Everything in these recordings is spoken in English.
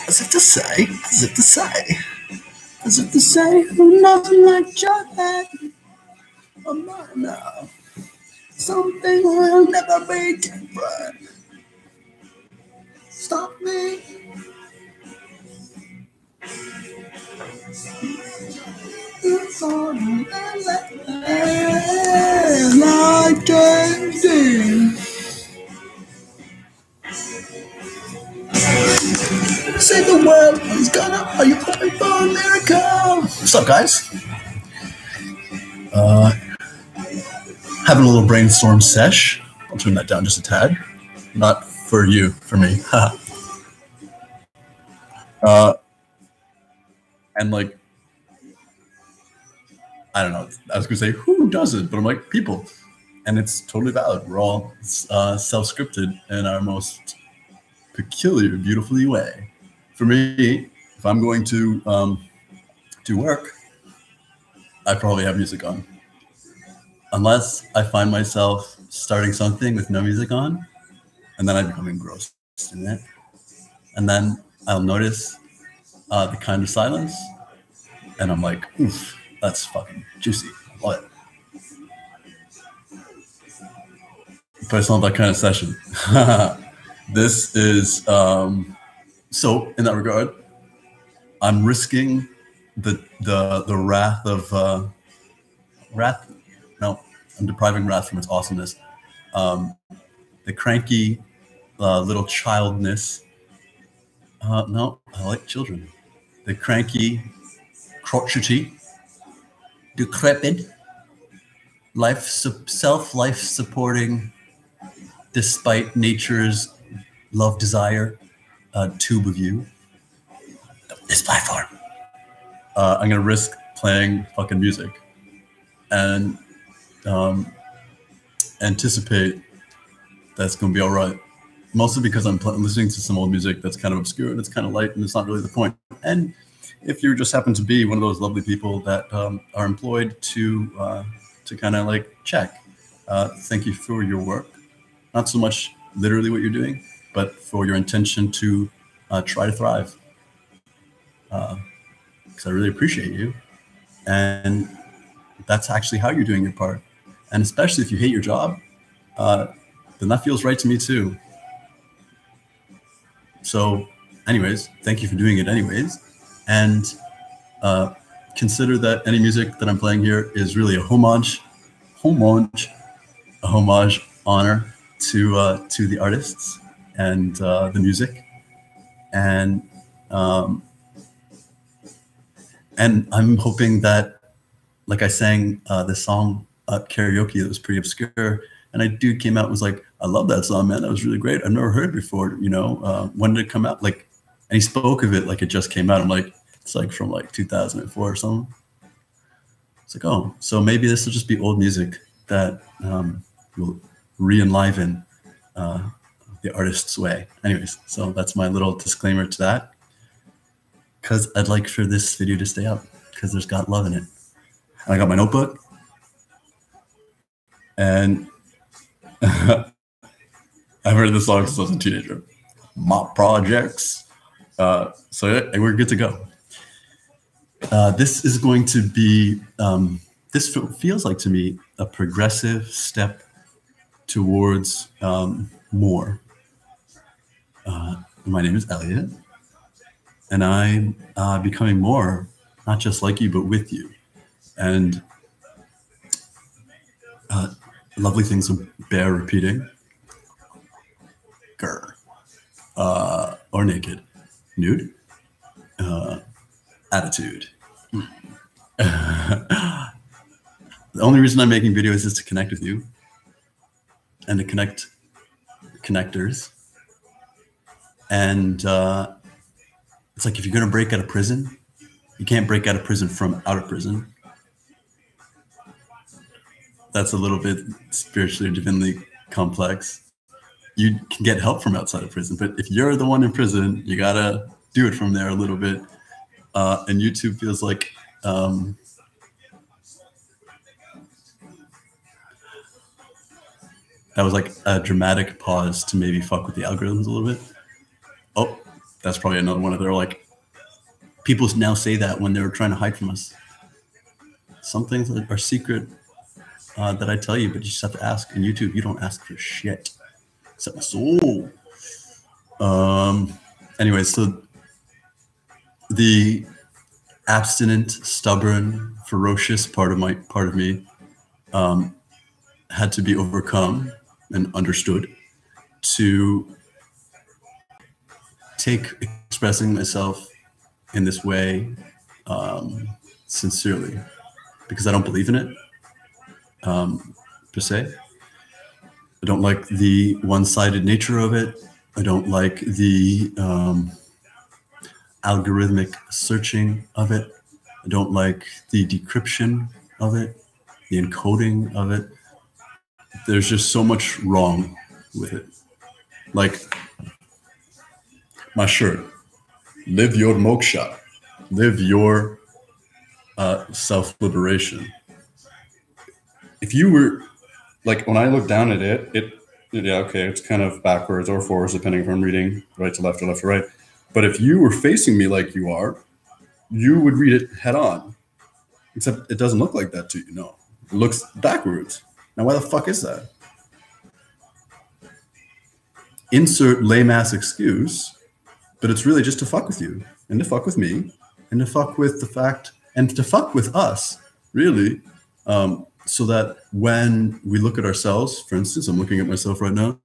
as if to say, as if to say, as if to say, who nothing like your head. Oh no, no. Something will never be different. Stop me. It's on like James. Say the world is gonna. Are you hoping for a miracle? What's up, guys? Having a little brainstorm sesh. I'll turn that down just a tad. Not for you, for me. And like, I don't know. I was gonna say who does it, but I'm like people, and it's totally valid. We're all self-scripted in our most peculiar, beautifully way. For me, if I'm going to do work, I probably have music on. Unless I find myself starting something with no music on, and then I become engrossed in it. And then I'll notice the kind of silence, and I'm like, oof, that's fucking juicy. Love it. But it's not that kind of session. This is, so in that regard, I'm risking the wrath of, wrath? No, I'm depriving wrath from its awesomeness. The cranky little childness. No, I like children. The cranky, crotchety, decrepit, self-life-supporting, despite nature's love desire, tube of you. This platform. I'm gonna risk playing fucking music and anticipate that's gonna be all right. Mostly because I'm listening to some old music that's kind of obscure and it's kind of light and it's not really the point. And if you just happen to be one of those lovely people that are employed to kind of like check, thank you for your work. Not so much literally what you're doing, but for your intention to try to thrive. Because I really appreciate you. And that's actually how you're doing your part. And especially if you hate your job, then that feels right to me too. So anyways, thank you for doing it anyways. And consider that any music that I'm playing here is really a homage honor to the artists and the music. And I'm hoping that, like I sang this song at karaoke that was pretty obscure, and a dude came out and was like, I love that song, man. That was really great. I've never heard it before, you know. When did it come out? Like, and he spoke of it like it just came out. I'm like, it's like from like 2004 or something. It's like, oh, so maybe this will just be old music that will re-enliven the artist's way. Anyways, so that's my little disclaimer to that. Because I'd like for this video to stay up, because there's got love in it. And I got my notebook. And I've heard this song since I was a teenager. My projects. So yeah, we're good to go. This is going to be, this feels like to me a progressive step towards more. My name is Elliot, and I'm becoming more, not just like you, but with you. And lovely things bear repeating. Grr. Or naked. Nude. Attitude. The only reason I'm making videos is to connect with you and to connect connectors. And it's like if you're going to break out of prison, you can't break out of prison from out of prison. That's a little bit spiritually or divinely complex. You can get help from outside of prison, but if you're the one in prison, you got to do it from there a little bit. And YouTube feels like that was like a dramatic pause to maybe fuck with the algorithms a little bit. Oh, That's probably another one of their like, people now say that when they're trying to hide from us. Some things that are secret that I tell you, but you just have to ask. In YouTube, you don't ask for shit. Except my soul. Anyway, so the abstinent, stubborn, ferocious part of me had to be overcome and understood to take expressing myself in this way sincerely, because I don't believe in it per se. I don't like the one-sided nature of it. I don't like the algorithmic searching of it. I don't like the decryption of it, the encoding of it. There's just so much wrong with it. Like my shirt, live your moksha, live your self-liberation. If you were, like when I look down at it, yeah, okay, it's kind of backwards or forwards, depending if I'm reading right to left or left to right. But if you were facing me like you are, you would read it head on. Except it doesn't look like that to you, no. It looks backwards. Now, why the fuck is that? Insert lame-ass excuse, but it's really just to fuck with you, and to fuck with me, and to fuck with the fact, and to fuck with us, really, so that when we look at ourselves, for instance, I'm looking at myself right now,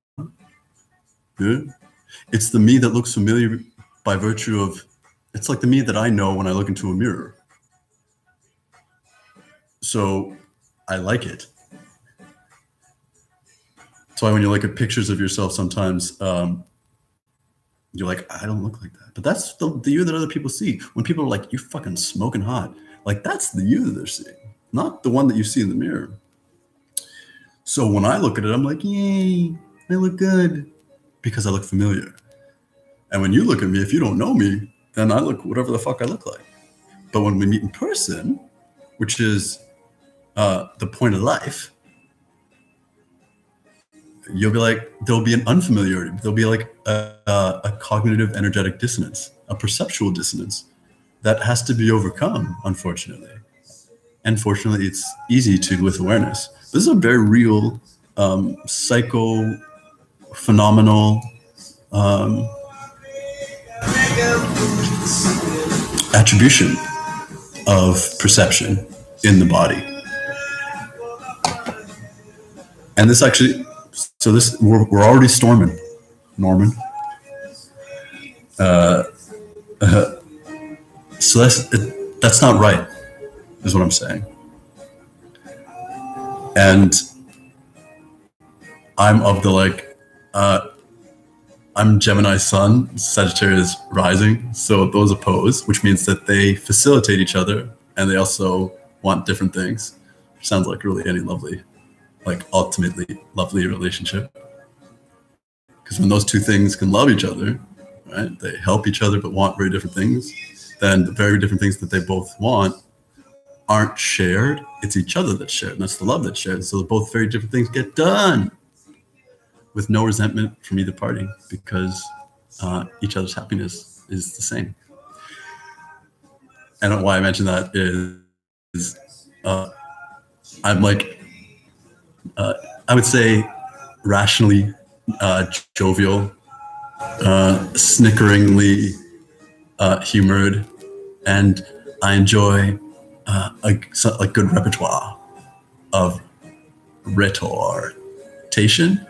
yeah, it's the me that looks familiar by virtue of, it's like the me that I know when I look into a mirror. So I like it. That's why when you look at pictures of yourself sometimes, you're like, I don't look like that. But that's the you that other people see. When people are like, you're fucking smoking hot. Like, that's the you that they're seeing, not the one that you see in the mirror. So when I look at it, I'm like, yay, I look good. Because I look familiar. And when you look at me, if you don't know me, then I look whatever the fuck I look like. But when we meet in person, which is the point of life, you'll be like, there'll be an unfamiliarity. There'll be like a cognitive energetic dissonance, a perceptual dissonance that has to be overcome, unfortunately. And fortunately, it's easy to with awareness. This is a very real psycho-phenomenal attribution of perception in the body. And this actually, so this, we're already storming, Norman. So that's not right, is what I'm saying. And I'm of the like, I'm Gemini Sun, Sagittarius rising. So those oppose, which means that they facilitate each other and they also want different things. Which sounds like really any lovely, like ultimately lovely relationship. Because when those two things can love each other, right? They help each other but want very different things. Then the very different things that they both want aren't shared. It's each other that's shared, and that's the love that's shared. So both very different things get done with no resentment from either party, because each other's happiness is the same. And why I mention that is I'm like, I would say rationally jovial, snickeringly humored, and I enjoy a good repertoire of rhetoritation.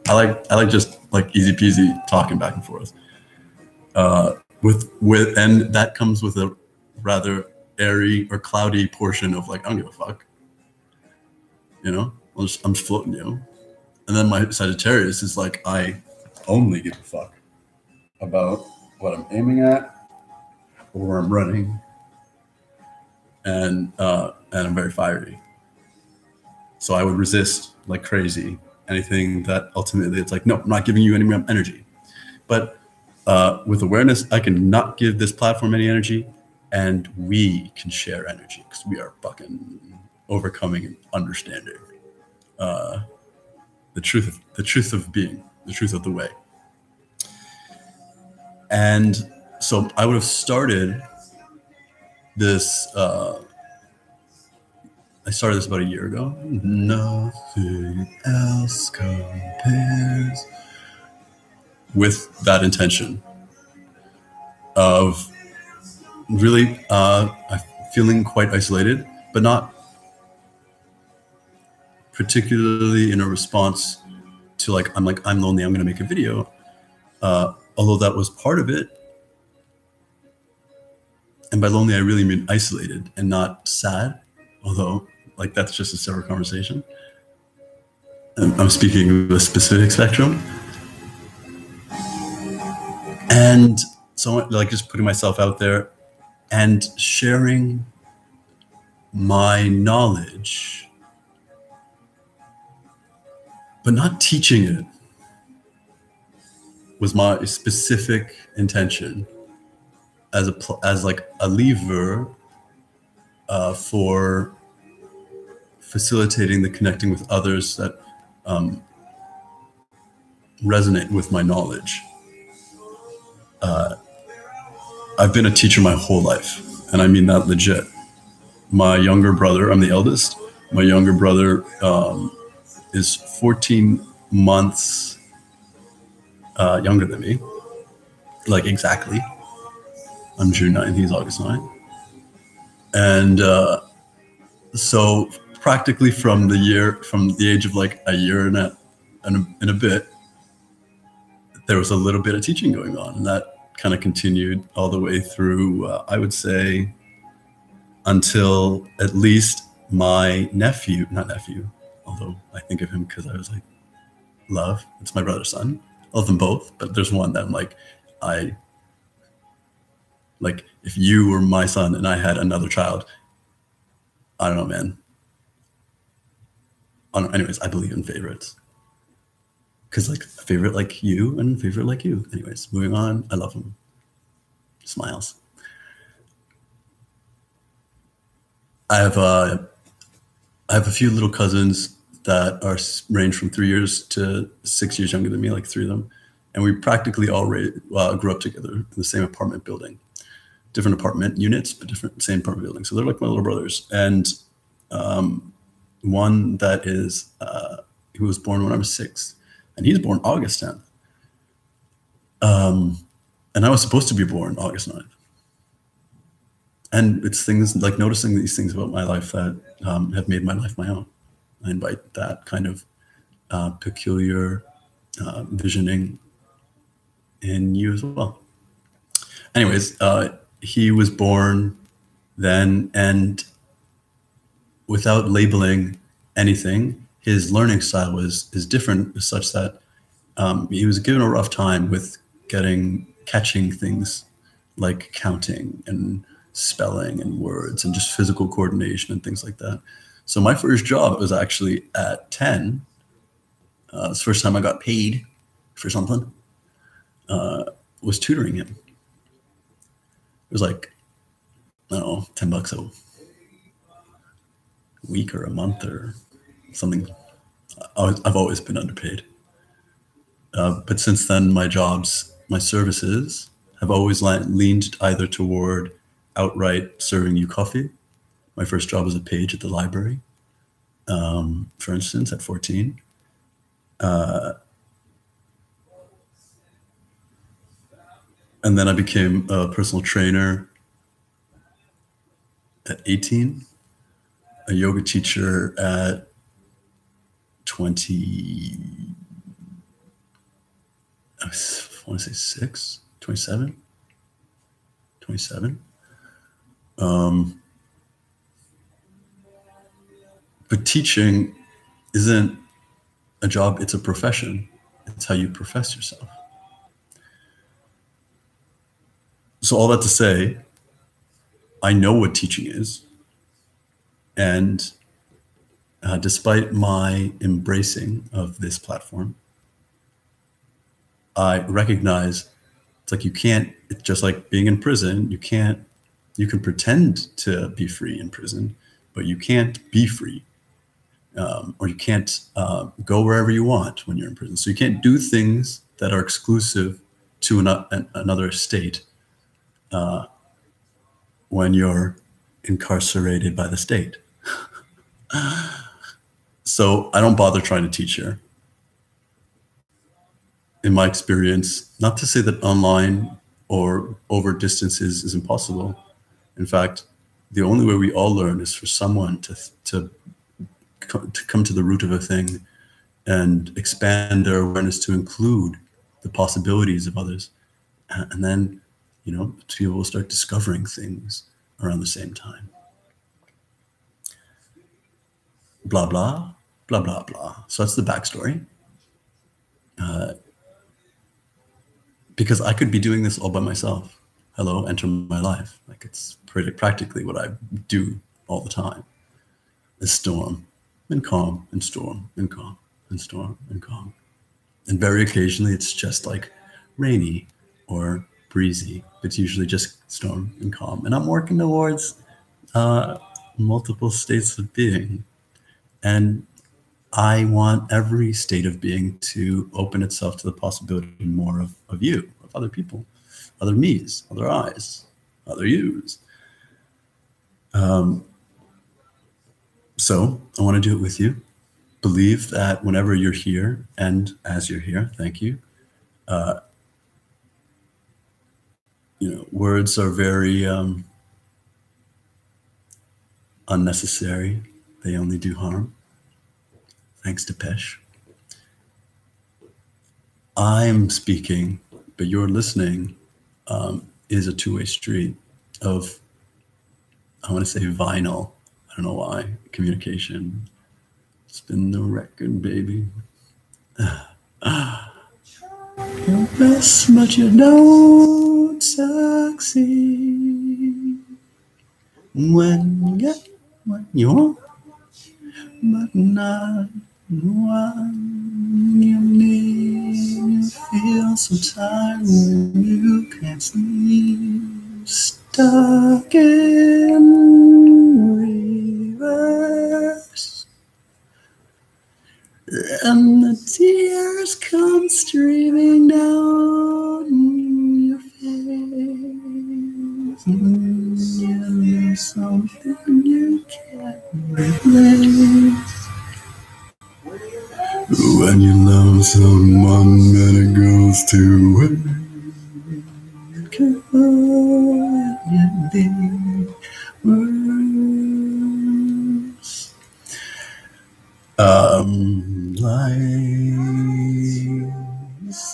I like just like easy peasy talking back and forth. With and that comes with a rather airy or cloudy portion of like, I don't give a fuck. You know, I'm just floating, you know. And then my Sagittarius is like, I only give a fuck about what I'm aiming at or where I'm running. And I'm very fiery. So I would resist like crazy anything that ultimately it's like, no, I'm not giving you any more energy. But with awareness, I can not give this platform any energy, and we can share energy because we are fucking overcoming and understanding the truth of being, the truth of the way. And so I would have started this, I started this about a year ago. Nothing else compares, with that intention of really feeling quite isolated, but not particularly in a response to like, I'm lonely, I'm going to make a video. Although that was part of it. And by lonely, I really mean isolated and not sad. Although, like, that's just a separate conversation. I'm speaking of a specific spectrum. And so, like, just putting myself out there and sharing my knowledge, but not teaching it, was my specific intention as like a lever for facilitating the connecting with others that resonate with my knowledge. I've been a teacher my whole life, and I mean that legit. My younger brother, I'm the eldest, my younger brother is 14 months younger than me, like exactly. I'm June 9th, he's August 9th. And so practically from the age of like a year and a bit, there was a little bit of teaching going on, and that kind of continued all the way through, I would say, until at least my not nephew, although I think of him because I was like, love, it's my brother's son. I love them both, but there's one that I'm like, like, if you were my son and I had another child, I don't know, man. Anyways, I believe in favorites. Because like favorite like you and favorite like you. Anyways, moving on. I love him. Smiles. I have a few little cousins that range from 3 years to 6 years younger than me, like three of them. And we practically all grew up together in the same apartment building. Different apartment units, but same apartment building. So they're like my little brothers. And one that is, who was born when I was 6, and he's born August 10th. And I was supposed to be born August 9th. And it's things like noticing these things about my life that have made my life my own. I invite that kind of peculiar visioning in you as well. Anyways, he was born then, and without labeling anything, his learning style is different, such that he was given a rough time with catching things like counting and spelling and words and just physical coordination and things like that. So my first job was actually at 10. It's the first time I got paid for something. Was tutoring him. It was like, I don't know, $10 a week or a month or something. I've always been underpaid. But since then, my services have always leaned either toward outright serving you coffee. My first job was a page at the library, for instance, at 14. And then I became a personal trainer at 18, a yoga teacher at 20, I want to say 27. But teaching isn't a job, it's a profession. It's how you profess yourself. So all that to say, I know what teaching is. And despite my embracing of this platform, I recognize it's like it's just like being in prison. You can pretend to be free in prison, but you can't be free. Or you can't go wherever you want when you're in prison. So you can't do things that are exclusive to another state when you're incarcerated by the state. So I don't bother trying to teach here. In my experience, not to say that online or over distances is impossible. In fact, the only way we all learn is for someone to come to the root of a thing and expand their awareness to include the possibilities of others. And then, you know, people will start discovering things around the same time. Blah, blah, blah, blah, blah. So that's the backstory. Because I could be doing this all by myself. Hello, enter my life. Like, it's pretty practically what I do all the time. Is storm and calm and storm and calm and storm and calm. And very occasionally it's just like rainy or breezy. It's usually just storm and calm. And I'm working towards multiple states of being. And I want every state of being to open itself to the possibility more of you, of other people, other me's, other I's, other you's. So I want to do it with you. Believe that whenever you're here and as you're here, thank you. You know, words are very unnecessary. They only do harm. Thanks to Pesh. I'm speaking, but you're listening is a two-way street of, I want to say vinyl. I don't know why. Communication. Spin the record, baby. You best, but you don't succeed when you get what you want, but not what you need. You feel so tired when you can't sleep, stuck in reverse, and the tears come streaming down your face. You lose something you can't replace. When you love someone and it goes to waste, can it be worse? Life's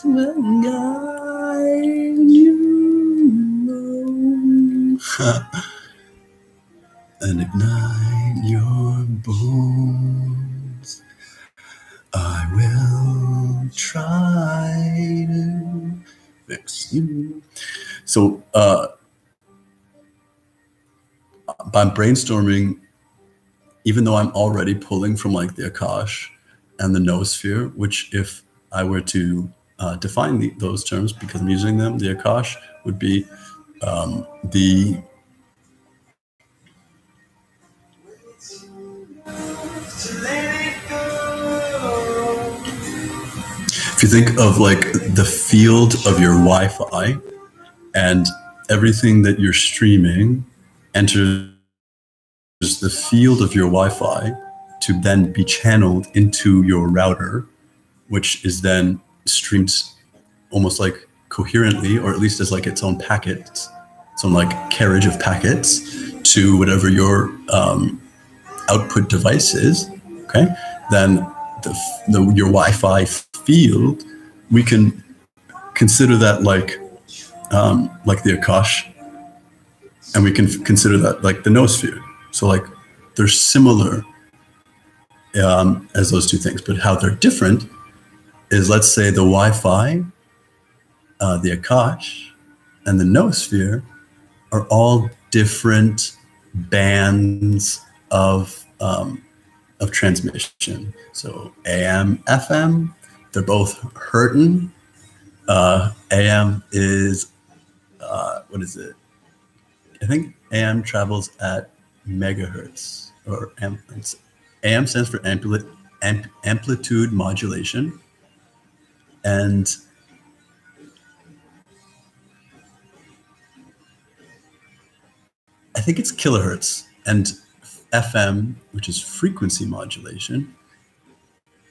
the guide you know, and ignite your bones. I will try to fix you. So by brainstorming, even though I'm already pulling from like the Akash and the noosphere, which if I were to define those terms, because I'm using them, the Akash would be the if you think of like the field of your Wi-Fi, and everything that you're streaming enters the field of your Wi-Fi to then be channeled into your router, which is then streamed almost like coherently, or at least as like its own packets, its own like carriage of packets to whatever your output device is. Okay, then your Wi-Fi field, we can consider that like the Akash, and we can consider that like the noosphere. So like they're similar as those two things, but how they're different is, let's say the Wi-Fi, the Akash, and the noosphere are all different bands of transmission. So AM, FM, they're both hurting. AM is, what is it? I think AM travels at megahertz, or AM stands for amplitude modulation, and think it's kilohertz, and FM, which is frequency modulation,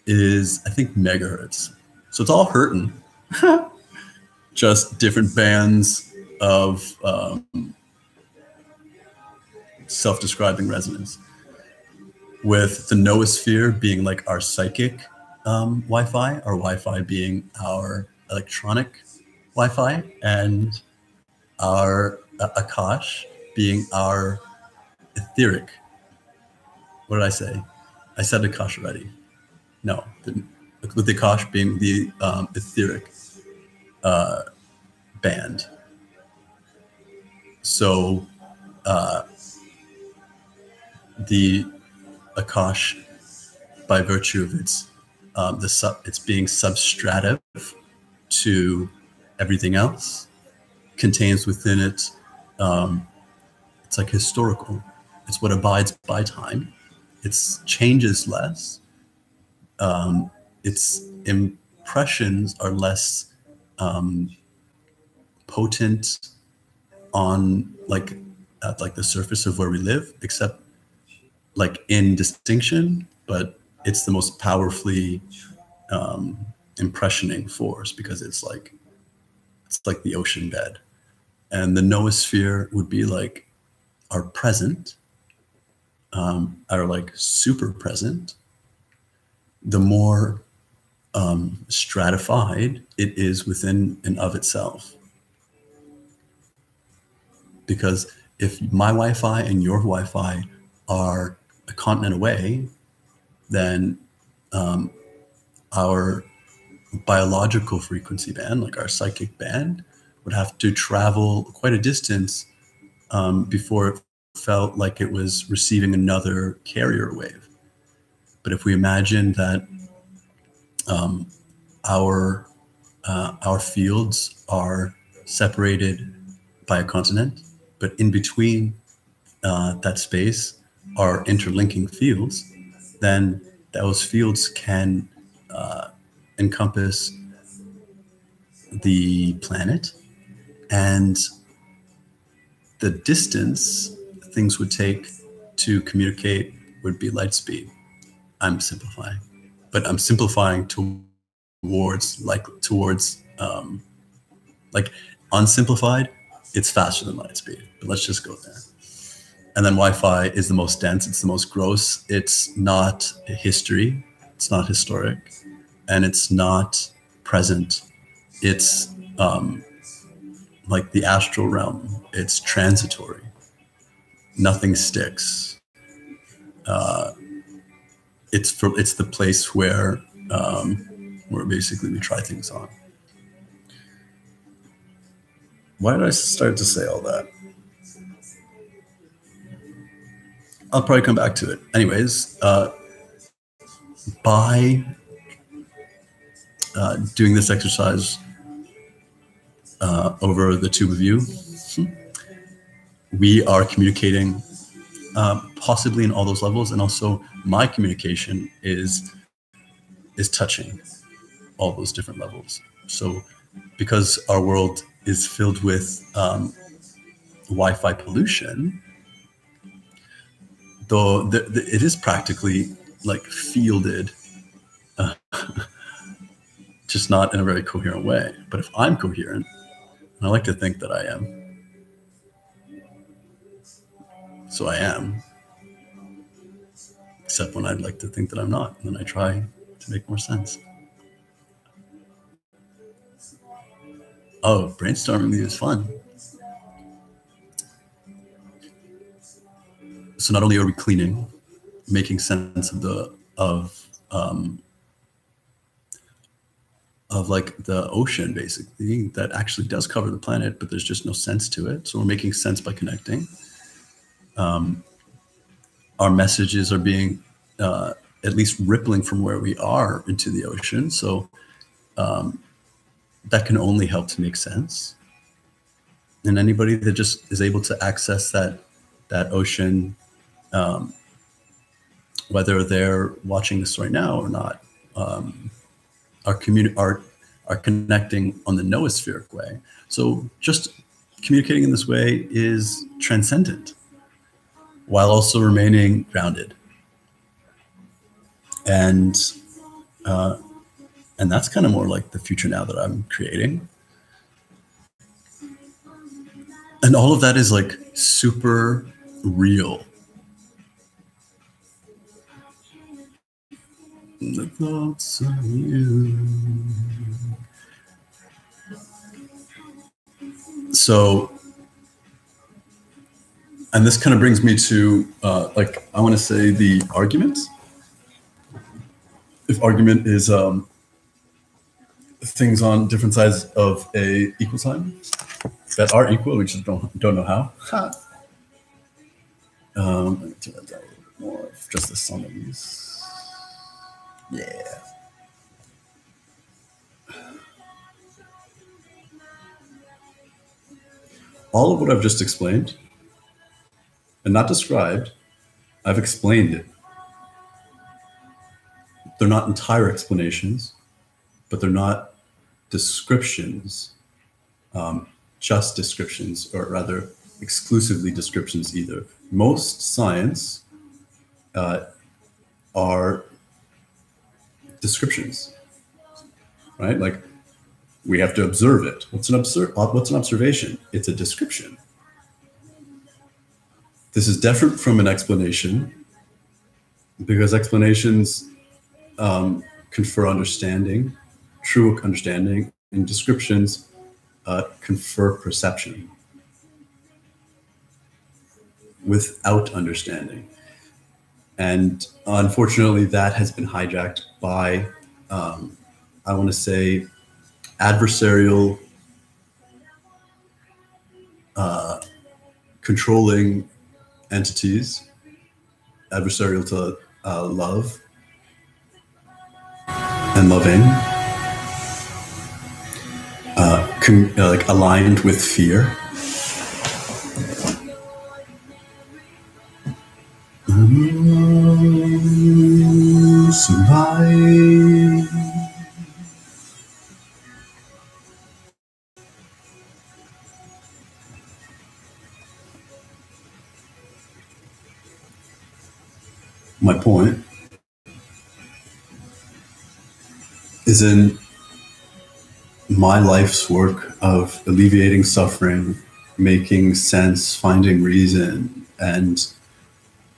is I think megahertz. So it's all hurting, just different bands of self-describing resonance. With the noosphere being like our psychic Wi-Fi, our Wi-Fi being our electronic Wi-Fi, and our Akash being our etheric. What did I say? I said Akash already. No, with the Akash being the etheric band. So the Akash, by virtue of its it's being substrative to everything else, contains within it, it's like historical. It's what abides by time. Its changes less. Its impressions are less potent on like the surface of where we live, except like in distinction, but it's the most powerfully impressioning force because it's like the ocean bed. And the noosphere would be like our present, our like super present. The more stratified it is within and of itself. Because if my Wi-Fi and your Wi-Fi are a continent away, then our biological frequency band, like our psychic band, would have to travel quite a distance before it felt like it was receiving another carrier wave. But if we imagine that our fields are separated by a continent, but in between that space are interlinking fields, then those fields can encompass the planet, and the distance things would take to communicate would be light speed. I'm simplifying, but I'm simplifying towards like unsimplified, it's faster than light speed, but let's just go there. And then Wi-Fi is the most dense, it's the most gross, it's not history, it's not historic, and it's not present. It's like the astral realm, it's transitory. Nothing sticks. It's the place where basically we try things on. Why did I start to say all that? I'll probably come back to it. Anyways, by doing this exercise over the two of you, we are communicating possibly in all those levels, and also my communication is touching all those different levels. So because our world is filled with Wi-Fi pollution, though it is practically like fielded, just not in a very coherent way. But if I'm coherent, and I like to think that I am, so I am, except when I'd like to think that I'm not, and then I try to make more sense. Oh, brainstorming is fun. So not only are we cleaning, making sense of like the ocean, basically, that actually does cover the planet, but there's just no sense to it. So we're making sense by connecting. Our messages are being at least rippling from where we are into the ocean. So that can only help to make sense. And anybody that just is able to access that ocean, whether they're watching this right now or not, are connecting on the noospheric way. So just communicating in this way is transcendent. while also remaining grounded. And that's kind of more like the future now that I'm creating. And all of that is like super real. The thoughts of you. So, and this kind of brings me to like, I want to say the argument. If argument is things on different sides of a equal sign that are equal, we just don't know how. Let me turn that down a little bit more. Just the sum of these. Yeah. All of what I've just explained, and not described, I've explained it. They're not entire explanations, but they're not descriptions, just descriptions, or rather exclusively descriptions either. Most science are descriptions, right? Like, we have to observe it. What's an observation? It's a description. This is different from an explanation because explanations confer understanding, true understanding, and descriptions confer perception without understanding. And unfortunately, that has been hijacked by, I want to say, adversarial, controlling entities, adversarial to love and loving, like aligned with fear. Survive. My point is in my life's work of alleviating suffering, making sense, finding reason, and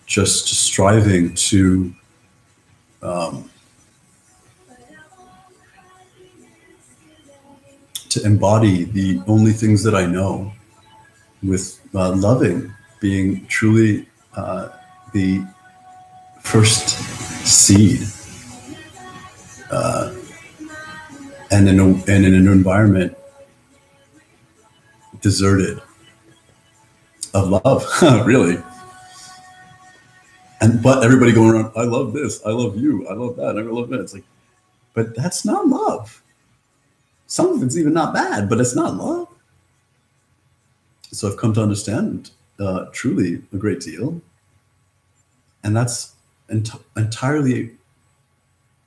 just striving to embody the only things that I know, with loving being truly the first seed, and in an environment deserted of love, really. But everybody going around, I love this, I love you, I love that, I love that. It's like, but that's not love. Some of it's even not bad, but it's not love. So I've come to understand truly a great deal. And that's entirely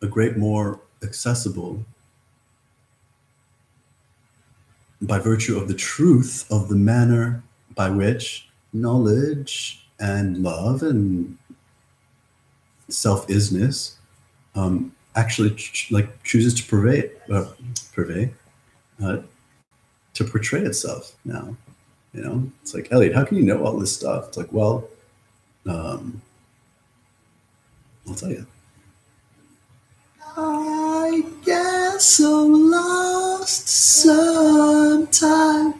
a great more accessible by virtue of the truth of the manner by which knowledge and love and self-isness actually chooses to to portray itself now. You know, it's like, Elliot, how can you know all this stuff? It's like, well, I'll tell you. I guess I'm lost sometimes.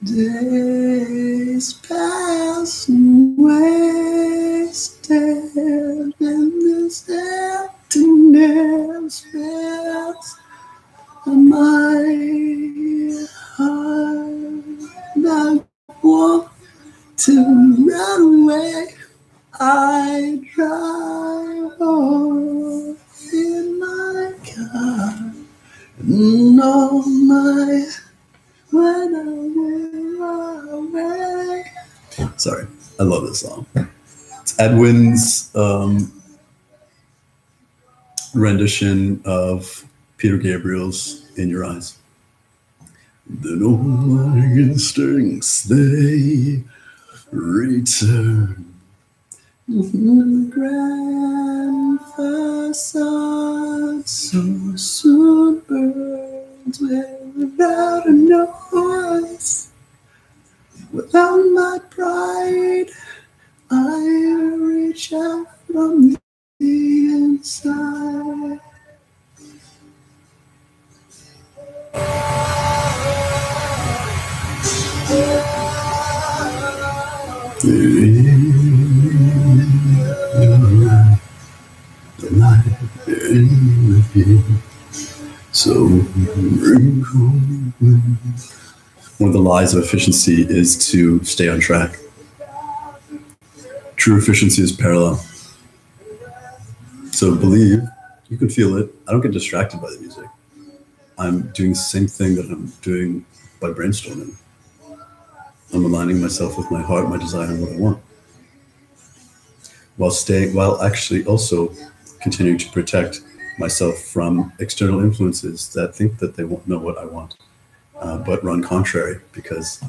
Days pass and wasted, and this emptiness fills my heart. I want to run away. I drive on in my car, and all my when I'm away. Sorry, I love this song. It's Edwin's rendition of Peter Gabriel's "In Your Eyes." Then all my instincts, they return. The grand facade so soon burns without a noise. Without my pride, I reach out from the inside. The night with you, so bring home. One of the lies of efficiency is to stay on track. True efficiency is parallel. So believe, you can feel it. I don't get distracted by the music. I'm doing the same thing that I'm doing by brainstorming. I'm aligning myself with my heart, my desire, and what I want. While actually also continuing to protect myself from external influences that think that they won't know what I want, but run contrary because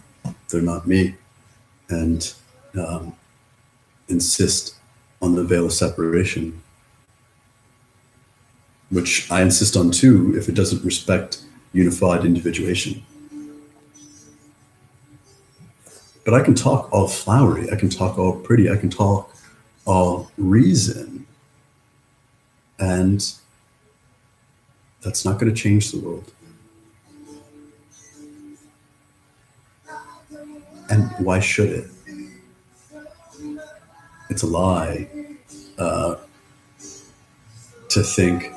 they're not me, and insist on the veil of separation, which I insist on too if it doesn't respect unified individuation. But I can talk all flowery, I can talk all pretty, I can talk all reason, and that's not going to change the world. And why should it? It's a lie to think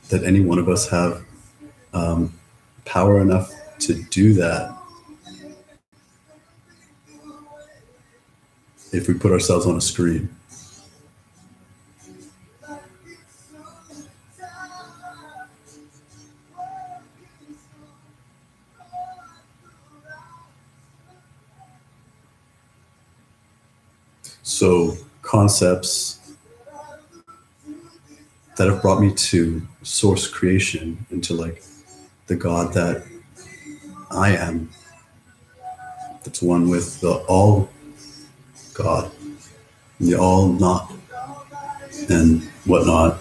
that any one of us have power enough to do that if we put ourselves on a screen. So concepts that have brought me to source creation, into like the God that I am, that's one with the all God, the all not and whatnot.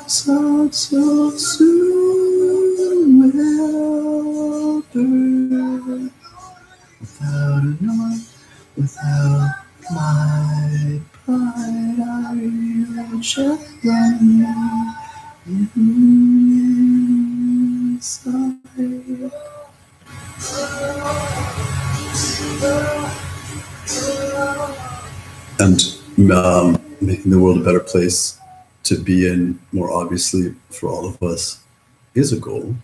So soon will burn without a noise, without my pride, I reach out from inside. And making the world a better place to be in, more obviously for all of us, is a goal.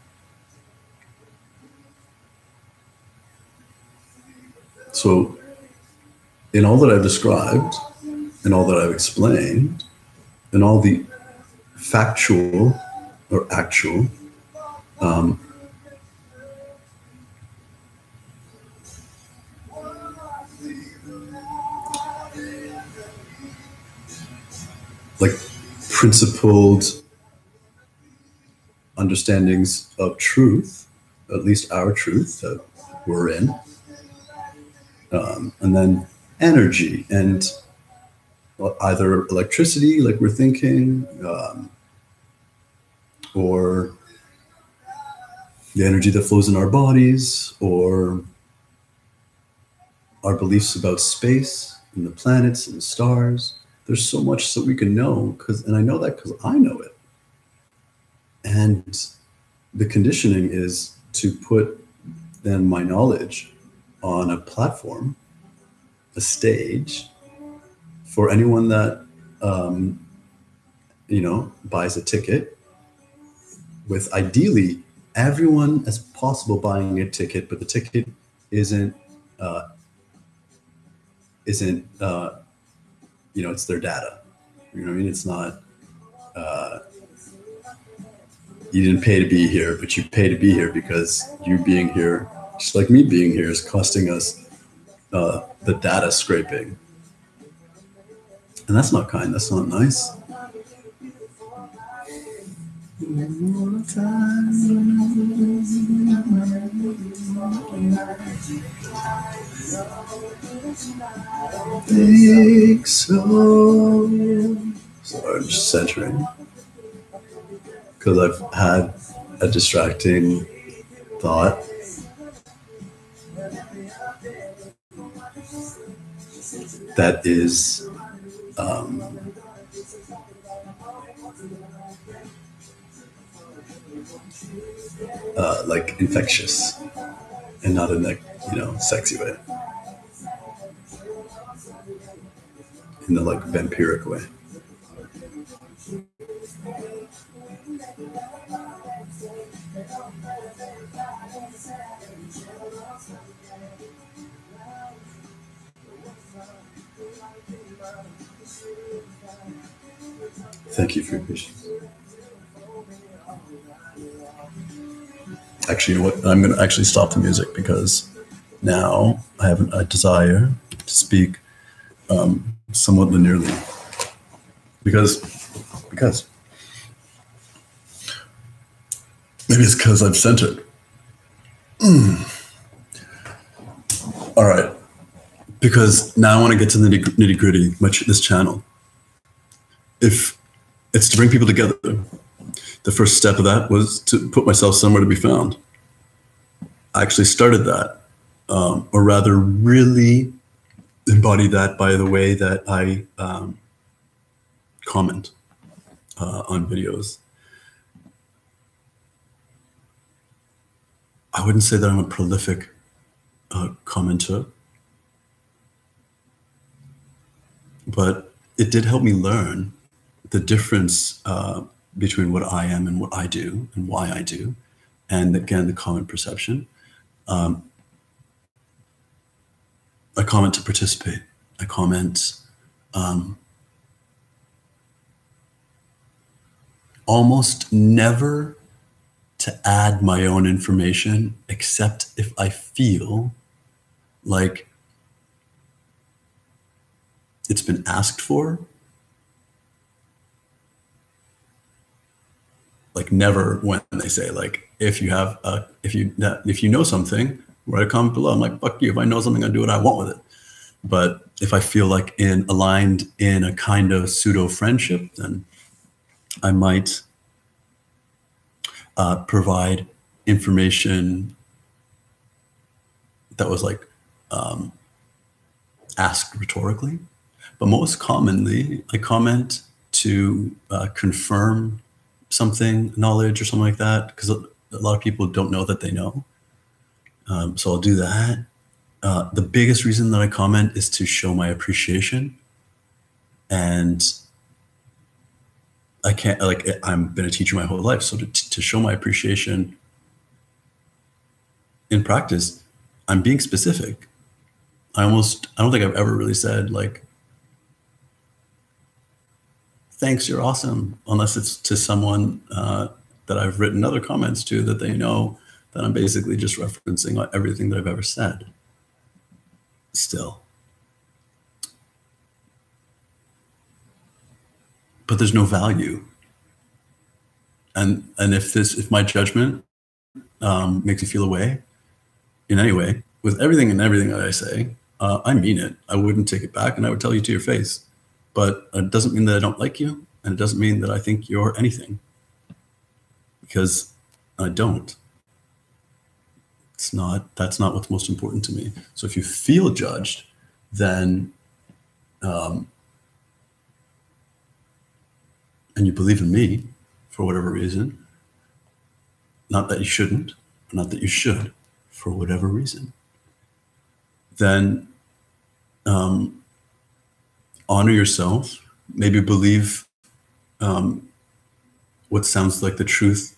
So in all that I've described, in all that I've explained, in all the factual or actual like principled understandings of truth, at least our truth that we're in, and then energy and either electricity, like we're thinking, or the energy that flows in our bodies, or our beliefs about space and the planets and the stars. There's so much that we can know, and I know that because I know it. And the conditioning is to put then my knowledge on a platform, a stage, for anyone that buys a ticket, with ideally everyone as possible buying a ticket, but the ticket isn't it's their data. You know what I mean? It's not, you didn't pay to be here, but you pay to be here because you being here, just like me being here, is costing us the data scraping. And that's not kind, that's not nice. Think so. Sorry, I'm just centering because I've had a distracting thought. That is like infectious and not in a sexy way, in the like vampiric way. Thank you for your patience. Actually, you know what? I'm going to actually stop the music because now I have a desire to speak somewhat linearly. Because maybe it's because I'm centered. All right. Because now I want to get to the nitty gritty, this channel. If it's to bring people together, the first step of that was to put myself somewhere to be found. I actually started that, or rather really embody that by the way that I comment on videos. I wouldn't say that I'm a prolific commenter, but it did help me learn the difference between what I am and what I do and why I do, and again, the comment perception. I comment to participate. I comment almost never to add my own information, except if I feel like it's been asked for. Like never when they say like, if you know something, write a comment below. I'm like, fuck you. If I know something, I do what I want with it. But if I feel like aligned in a kind of pseudo friendship, then I might provide information that was like asked rhetorically. But most commonly, I comment to confirm something, knowledge or something like that, because a lot of people don't know that they know. So I'll do that. The biggest reason that I comment is to show my appreciation. And I can't, like, I've been a teacher my whole life. So to show my appreciation in practice, I'm being specific. I don't think I've ever really said like, thanks, you're awesome, unless it's to someone that I've written other comments to that they know that I'm basically just referencing everything that I've ever said. Still. But there's no value. And if my judgment makes you feel away in any way, with everything that I say, I mean it. I wouldn't take it back, and I would tell you to your face. But it doesn't mean that I don't like you, and it doesn't mean that I think you're anything, because I don't. That's not what's most important to me. So if you feel judged, then, and you believe in me for whatever reason, not that you shouldn't, or not that you should, for whatever reason, then honor yourself, maybe believe what sounds like the truth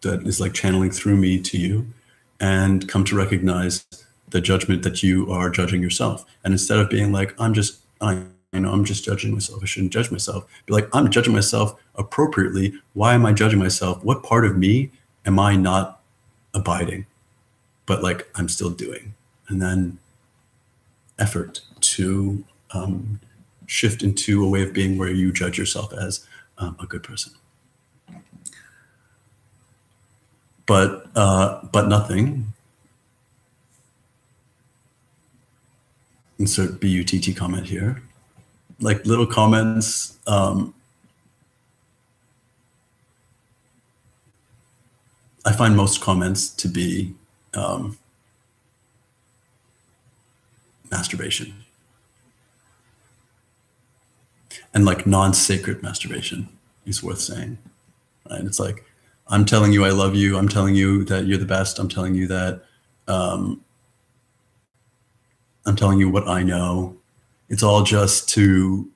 that is like channeling through me to you, and come to recognize the judgment that you are judging yourself. And instead of being like, I'm just judging myself, I shouldn't judge myself, be like, I'm judging myself appropriately. Why am I judging myself? What part of me am I not abiding, but like I'm still doing? And then effort to shift into a way of being where you judge yourself as a good person. but nothing. Insert BUTT comment here. Like little comments. I find most comments to be masturbation. And like non-sacred masturbation is worth saying. Right? It's like, I'm telling you I love you. I'm telling you that you're the best. I'm telling you that I'm telling you what I know. It's all just to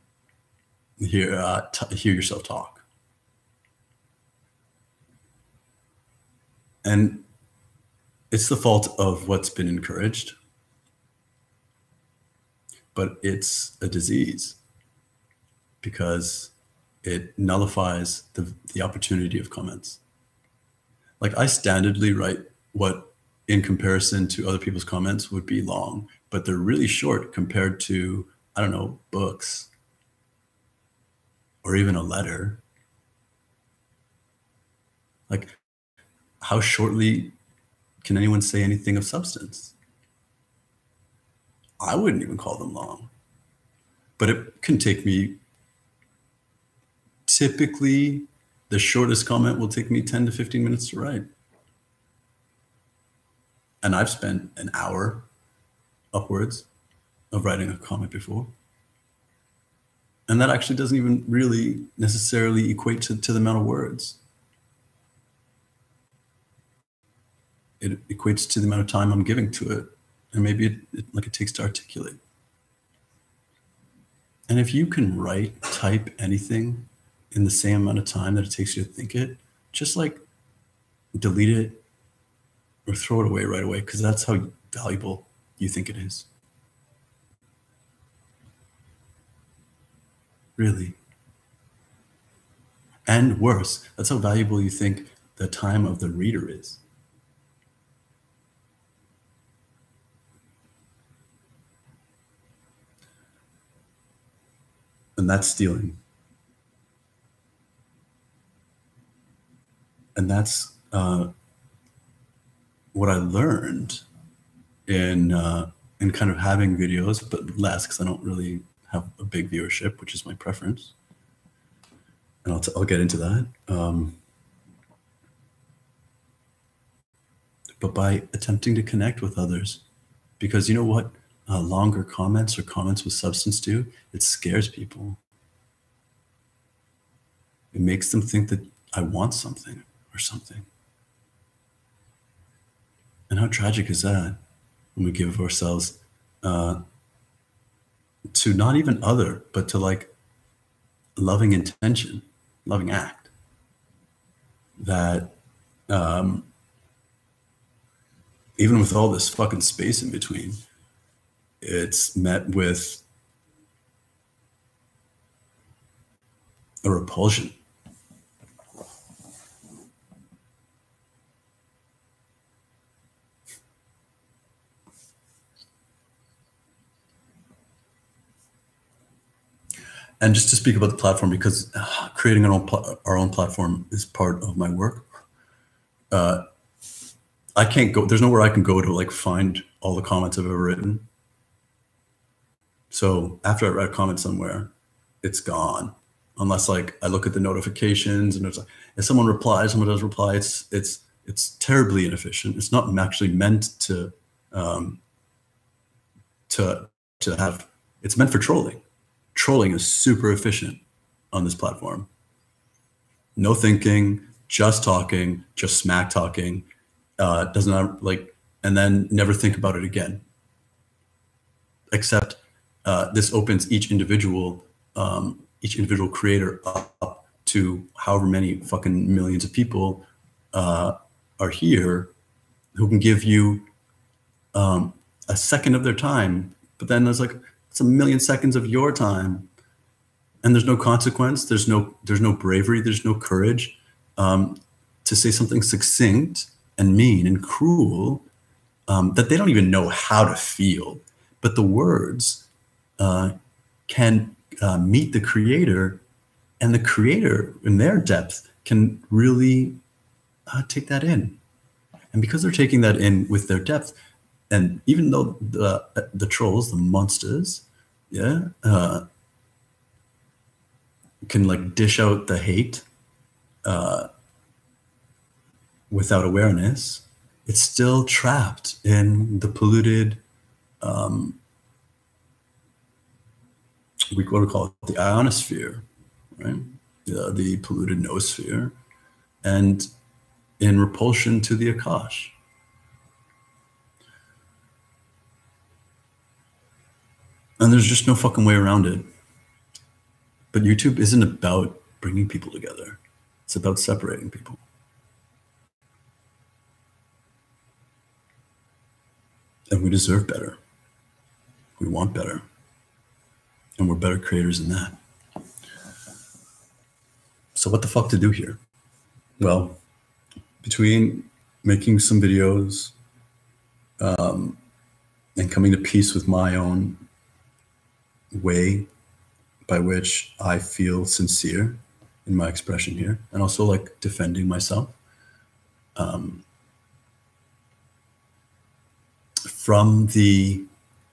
hear yourself talk. And it's the fault of what's been encouraged, but it's a disease because it nullifies the opportunity of comments. Like I standardly write what in comparison to other people's comments would be long, but they're really short compared to, I don't know, books or even a letter. Like how shortly can anyone say anything of substance? I wouldn't even call them long, but it can take me, typically the shortest comment will take me 10 to 15 minutes to write. And I've spent an hour upwards of writing a comment before. And that actually doesn't even really necessarily equate to the amount of words. It equates to the amount of time I'm giving to it. And maybe it takes to articulate. And if you can type anything in the same amount of time that it takes you to think it, just like delete it or throw it away right away, because that's how valuable you think it is. Really. And worse, that's how valuable you think the time of the reader is. And that's stealing. And that's what I learned in kind of having videos, but less because I don't really have a big viewership, which is my preference. And I'll get into that. But by attempting to connect with others, because you know what longer comments or comments with substance do? It scares people. It makes them think that I want something or something. And how tragic is that when we give ourselves to not even other, but to like loving intention, loving act that even with all this fucking space in between, it's met with a repulsion. And just to speak about the platform, because creating our own platform is part of my work. I can't go, there's nowhere I can go to like find all the comments I've ever written. So after I write a comment somewhere, it's gone. Unless like I look at the notifications and it's like, if someone replies, someone does reply, it's terribly inefficient. It's not actually meant to have, it's meant for trolling. Trolling is super efficient on this platform. No thinking, just talking, just smack talking, doesn't have, like, and then never think about it again. Except this opens each individual creator up to however many fucking millions of people are here who can give you a second of their time, but then there's like, it's a million seconds of your time, and there's no consequence. There's no bravery. There's no courage to say something succinct and mean and cruel that they don't even know how to feel. But the words can meet the creator, and the creator in their depth can really take that in. And because they're taking that in with their depth, and even though the trolls, the monsters, yeah, can like dish out the hate without awareness, it's still trapped in the polluted, what do we call it, the ionosphere, right? The polluted noosphere, and in repulsion to the Akash. And there's just no fucking way around it. But YouTube isn't about bringing people together. It's about separating people. And we deserve better. We want better. And we're better creators than that. So what the fuck to do here? Well, between making some videos and coming to peace with my own way by which I feel sincere in my expression here, and also like defending myself from the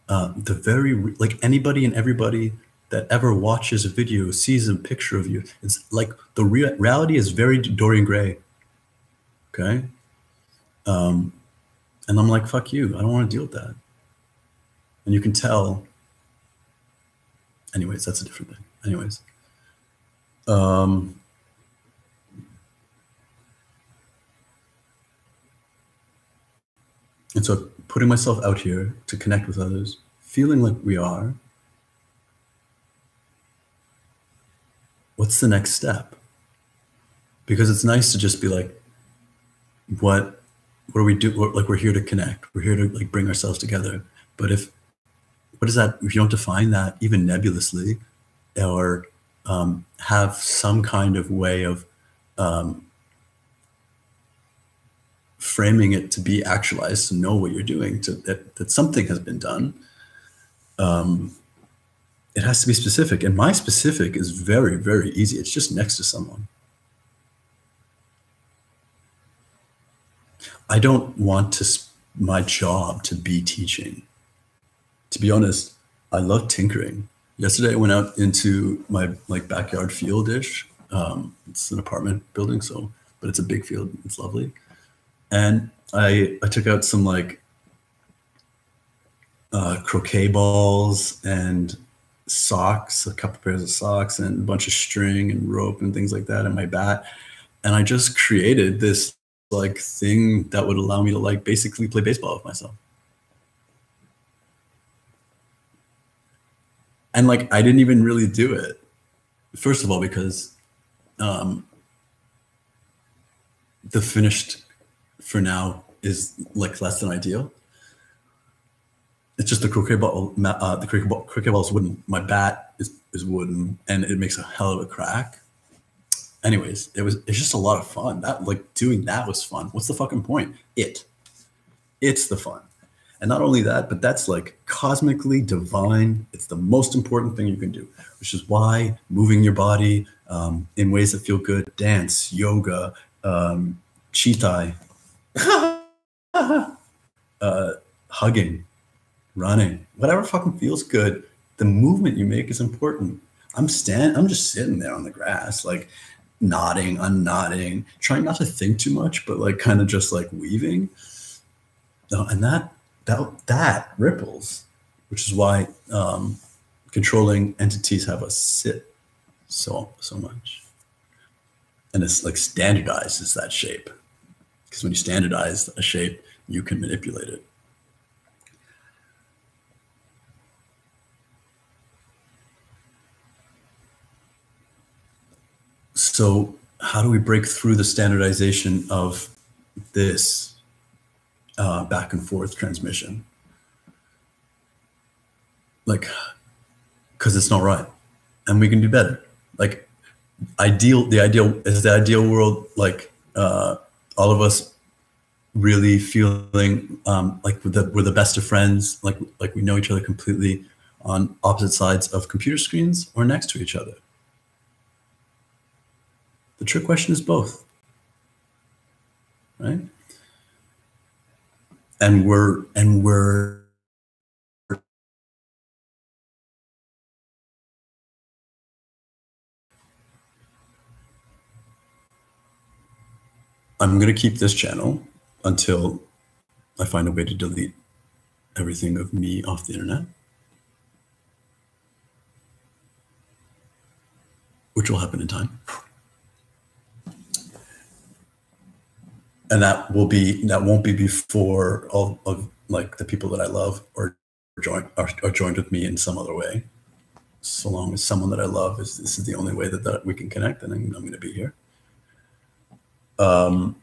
very, like anybody and everybody that ever watches a video, sees a picture of you, it's like the reality is very Dorian Gray. Okay. And I'm like, fuck you. I don't want to deal with that. And you can tell. Anyways, that's a different thing. Anyways. And so putting myself out here to connect with others, feeling like we are, what's the next step? Because it's nice to just be like, what do we do? Like, we're here to connect. We're here to like bring ourselves together. But what is that? If you don't define that even nebulously, or have some kind of way of framing it to be actualized, to know what you're doing, that something has been done, it has to be specific. And my specific is very, very easy. It's just next to someone. I don't want my job to be teaching. To be honest, I love tinkering. Yesterday I went out into my like backyard field-ish. It's an apartment building, but it's a big field. It's lovely. And I took out some like croquet balls and socks, a couple pairs of socks and a bunch of string and rope and things like that, and my bat. And I just created this like thing that would allow me to like basically play baseball with myself. And like, I didn't even really do it. First of all, because the finished for now is like less than ideal. It's just the croquet ball. The croquet ball is wooden. My bat is wooden, and it makes a hell of a crack. Anyways, it's just a lot of fun. That like doing that was fun. What's the fucking point? It's the fun. And not only that, but that's like cosmically divine. It's the most important thing you can do, which is why moving your body in ways that feel good, dance, yoga, cheetai, hugging, running, whatever fucking feels good. The movement you make is important. I'm just sitting there on the grass, like nodding, unnodding, trying not to think too much, but like kind of just like weaving. And that ripples, which is why controlling entities have us sit so much. And it's like standardizes that shape. Because when you standardize a shape, you can manipulate it. So how do we break through the standardization of this back and forth transmission? Like, because it's not right, and we can do better. Like, the ideal world, like all of us really feeling like we're the best of friends, like we know each other completely on opposite sides of computer screens or next to each other. The trick question is both, right? and we're I'm going to keep this channel until I find a way to delete everything of me off the internet, which will happen in time. And that won't be before all of like the people that I love are joined with me in some other way. So long as someone that I love this is the only way that we can connect, and I'm going to be here. I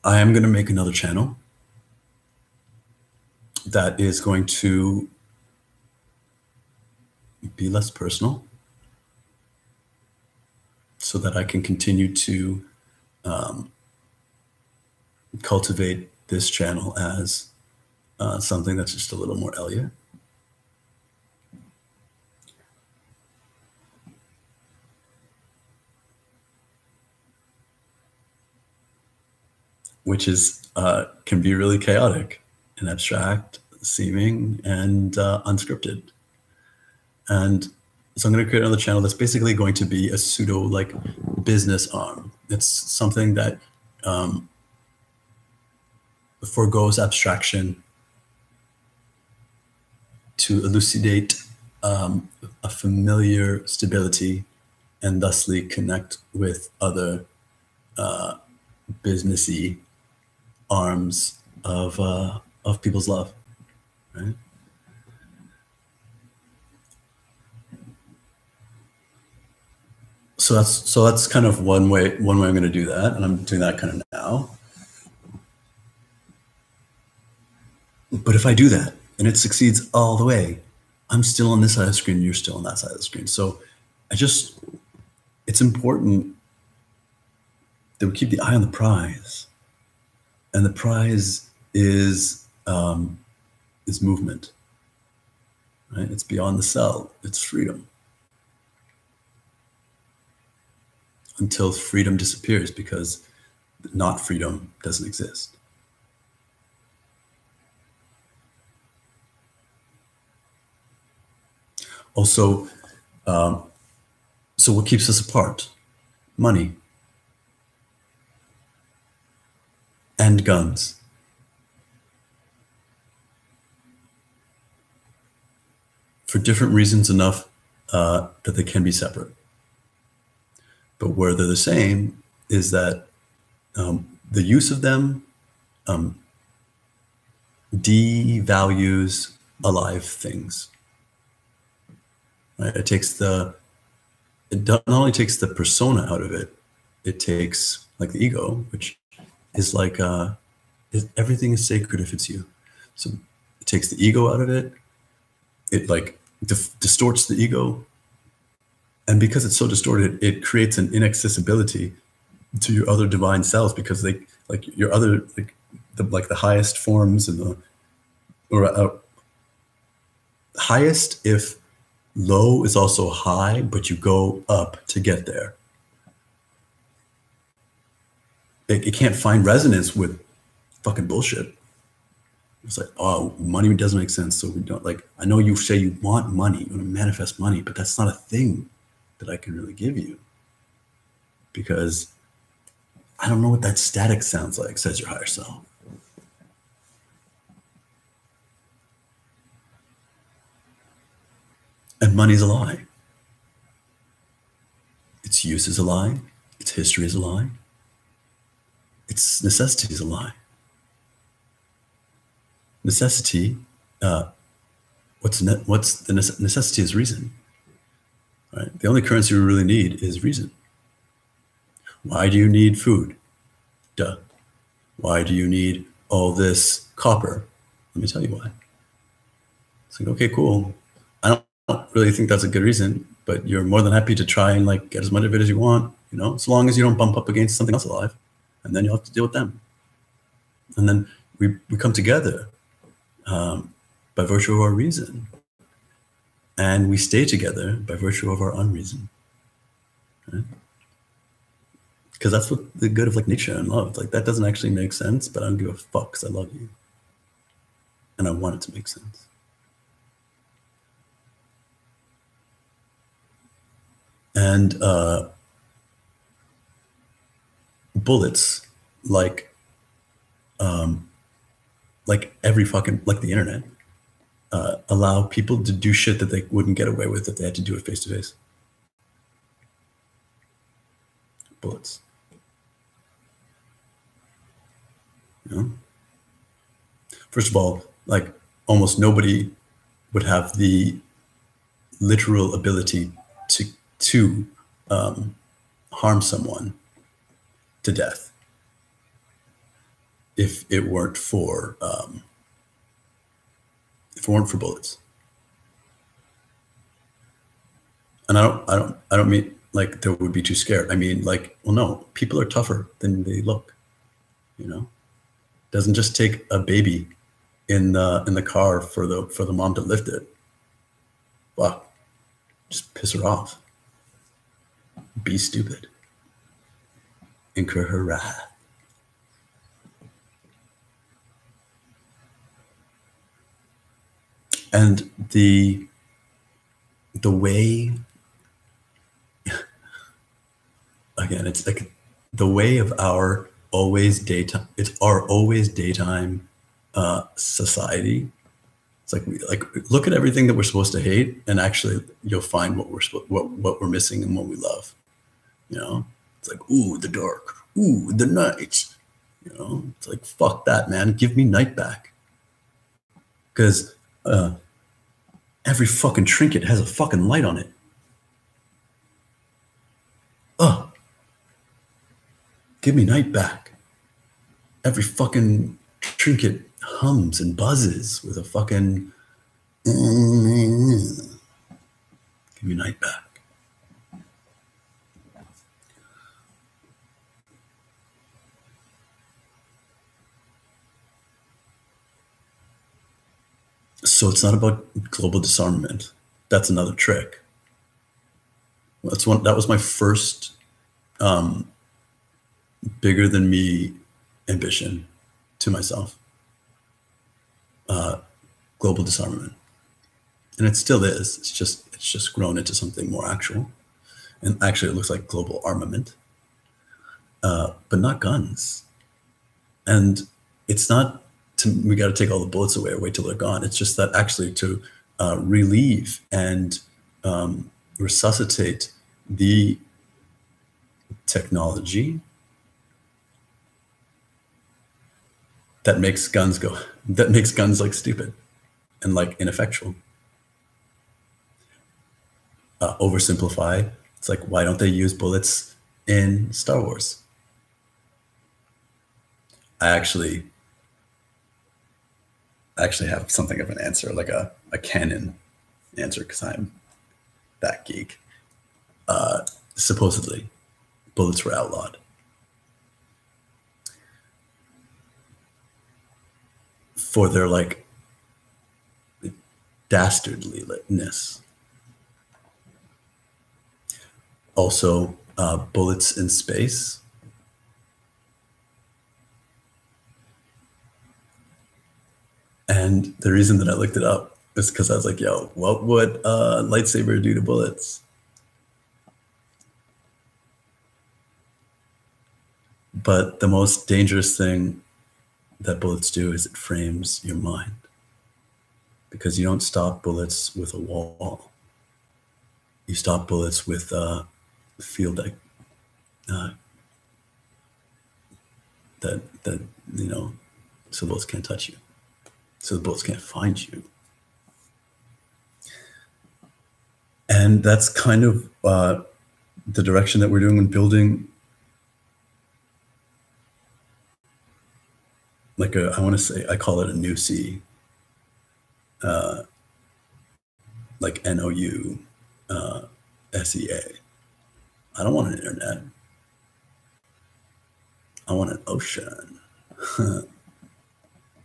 am going to make another channel that is going to be less personal, so that I can continue to cultivate this channel as something that's just a little more Elliot. Which is can be really chaotic and abstract seeming and unscripted. And so I'm going to create another channel that's basically going to be a pseudo like business arm. It's something that forgoes abstraction to elucidate a familiar stability and thusly connect with other businessy arms of people's love, right? So that's kind of one way I'm going to do that, and I'm doing that kind of now. But if I do that and it succeeds all the way, I'm still on this side of the screen, you're still on that side of the screen. So it's important that we keep the eye on the prize. And the prize is movement, right? It's beyond the cell, it's freedom. Until freedom disappears, because not freedom doesn't exist. Also, so what keeps us apart? Money and guns. For different reasons enough that they can be separate. But where they're the same is that the use of them devalues alive things. Right? It not only takes the persona out of it, it takes like the ego, which is like everything is sacred if it's you. So it takes the ego out of it. It like distorts the ego. And because it's so distorted, it creates an inaccessibility to your other divine selves, because they like your other like the highest forms and highest if low is also high, but you go up to get there. It can't find resonance with fucking bullshit. It's like, oh, money doesn't make sense, so we don't like. I know you say you want money, you want to manifest money, but that's not a thing that I can really give you, because I don't know what that static sounds like, says your higher self. And money's a lie. Its use is a lie. Its history is a lie. Its necessity is a lie. Necessity, what's the necessity is reason. Right? The only currency we really need is reason. Why do you need food? Duh. Why do you need all this copper? Let me tell you why. It's like, okay, cool. I don't really think that's a good reason, but you're more than happy to try and like get as much of it as you want, you know, so long as you don't bump up against something else alive, and then you'll have to deal with them. And then we come together by virtue of our reason. And we stay together by virtue of our unreason. Right? Because that's what the good of like nature and love. It's like that doesn't actually make sense, but I don't give a fuck because I love you. And I want it to make sense. And bullets, like every fucking, like the internet, allow people to do shit that they wouldn't get away with if they had to do it face to face. Bullets. You know? First of all, like almost nobody would have the literal ability to harm someone to death if it weren't for bullets. And I don't mean like they would be too scared. I mean like, well, no, people are tougher than they look. You know, it doesn't just take a baby in the car for the mom to lift it. Wow, just piss her off. Be stupid. Incur her wrath. And the way, again, it's like the way of our always daytime. It's our always daytime society. It's like look at everything that we're supposed to hate, and actually you'll find what we're missing and what we love. You know, it's like, ooh, the dark, ooh, the night. You know, it's like, fuck that, man. Give me night back. Because every fucking trinket has a fucking light on it. Give me night back. Every fucking trinket hums and buzzes with a fucking give me night back. So it's not about global disarmament. That's another trick. That was my first bigger than me ambition to myself. Global disarmament. And it still is. It's just grown into something more actual. And actually it looks like global armament. But not guns. And it's not we got to take all the bullets away or wait till they're gone. It's just that actually to relieve and resuscitate the technology that makes guns like stupid and like ineffectual. Oversimplify. It's like, why don't they use bullets in Star Wars? I actually have something of an answer, like a canon answer, because I'm that geek. Supposedly, bullets were outlawed for their like dastardliness. Also, bullets in space. And the reason that I looked it up is because I was like, yo, what would a lightsaber do to bullets? But the most dangerous thing that bullets do is it frames your mind. Because you don't stop bullets with a wall. You stop bullets with a field that you know, so bullets can't touch you. So the bullets can't find you. And that's kind of the direction that we're doing when building like I call it a new C, like NOU, SEA. I don't want an internet. I want an ocean.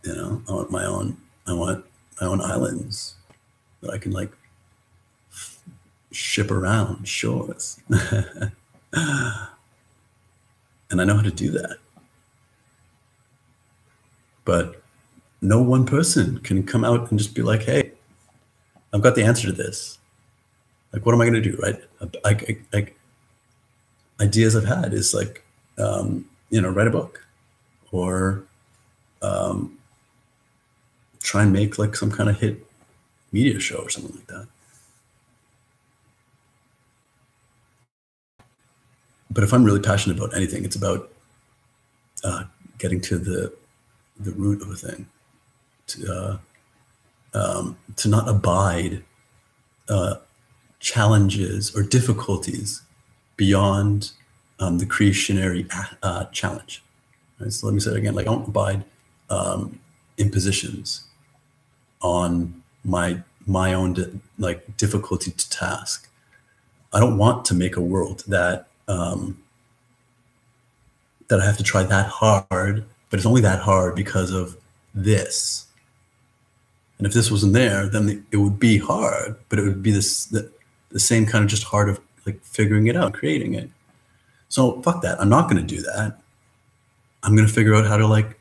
You know, I want my own islands that I can like ship around shores. And I know how to do that. But no one person can come out and just be like, hey, I've got the answer to this. Like, what am I going to do, right? Like ideas I've had is like, write a book or try and make like some kind of hit media show or something like that. But if I'm really passionate about anything, it's about getting to the root of a thing, to not abide challenges or difficulties beyond the creationary challenge. Right? So let me say it again, like I don't abide impositions on my own like difficulty to task. I don't want to make a world that that I have to try that hard, but it's only that hard because of this. And if this wasn't there, then it would be hard, but it would be the same kind of just hard of like figuring it out, creating it. So fuck that. I'm not going to do that. I'm going to figure out how to like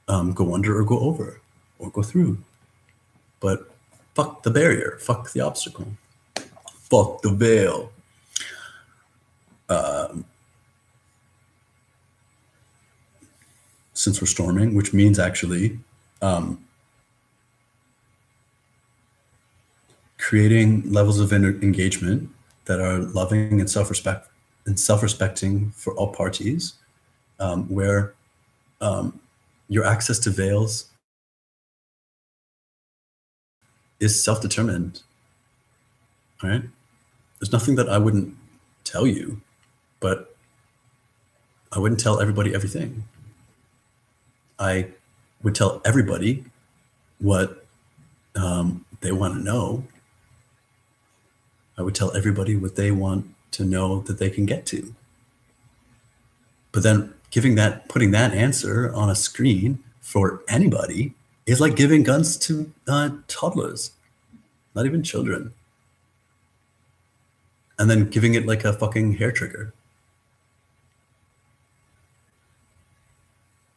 go under or go over or go through. But fuck the barrier. Fuck the obstacle. Fuck the veil. Since we're storming, which means actually creating levels of engagement that are loving and self-respecting for all parties, where your access to veils is self-determined. All right? There's nothing that I wouldn't tell you, but I wouldn't tell everybody everything. I would tell everybody what they want to know. I would tell everybody what they want to know that they can get to. But then putting that answer on a screen for anybody is like giving guns to toddlers, not even children. And then giving it like a fucking hair trigger.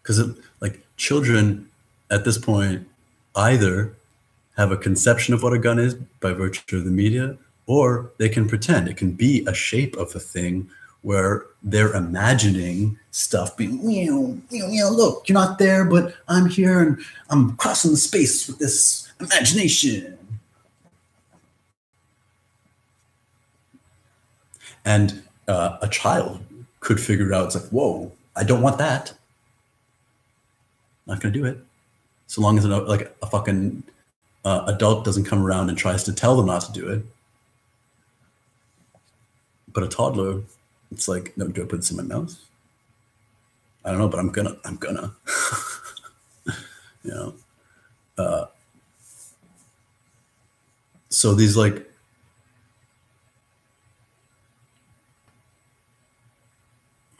Because like children at this point either have a conception of what a gun is by virtue of the media, or they can pretend. It can be a shape of a thing where they're imagining stuff being, look, you're not there, but I'm here and I'm crossing the space with this imagination. And a child could figure it out. It's like, whoa, I don't want that. Not going to do it. So long as like a fucking adult doesn't come around and tries to tell them not to do it. But a toddler, it's like, no, do I put this in my mouth? I don't know, but I'm gonna. So these like,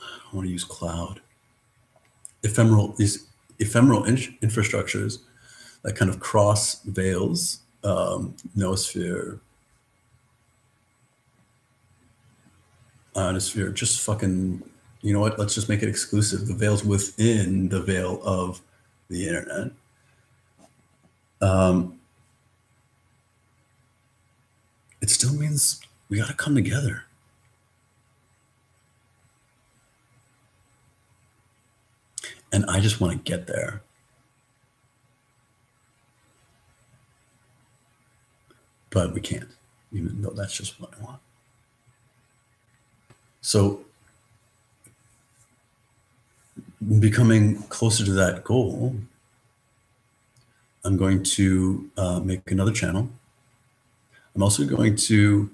I want to use cloud. These ephemeral infrastructures that kind of cross veils, noosphere, ionosphere, just fucking, you know what, let's just make it exclusive. The veil's within the veil of the internet. It still means we got to come together. And I just want to get there. But we can't, even though that's just what I want. So becoming closer to that goal, I'm going to make another channel. I'm also going to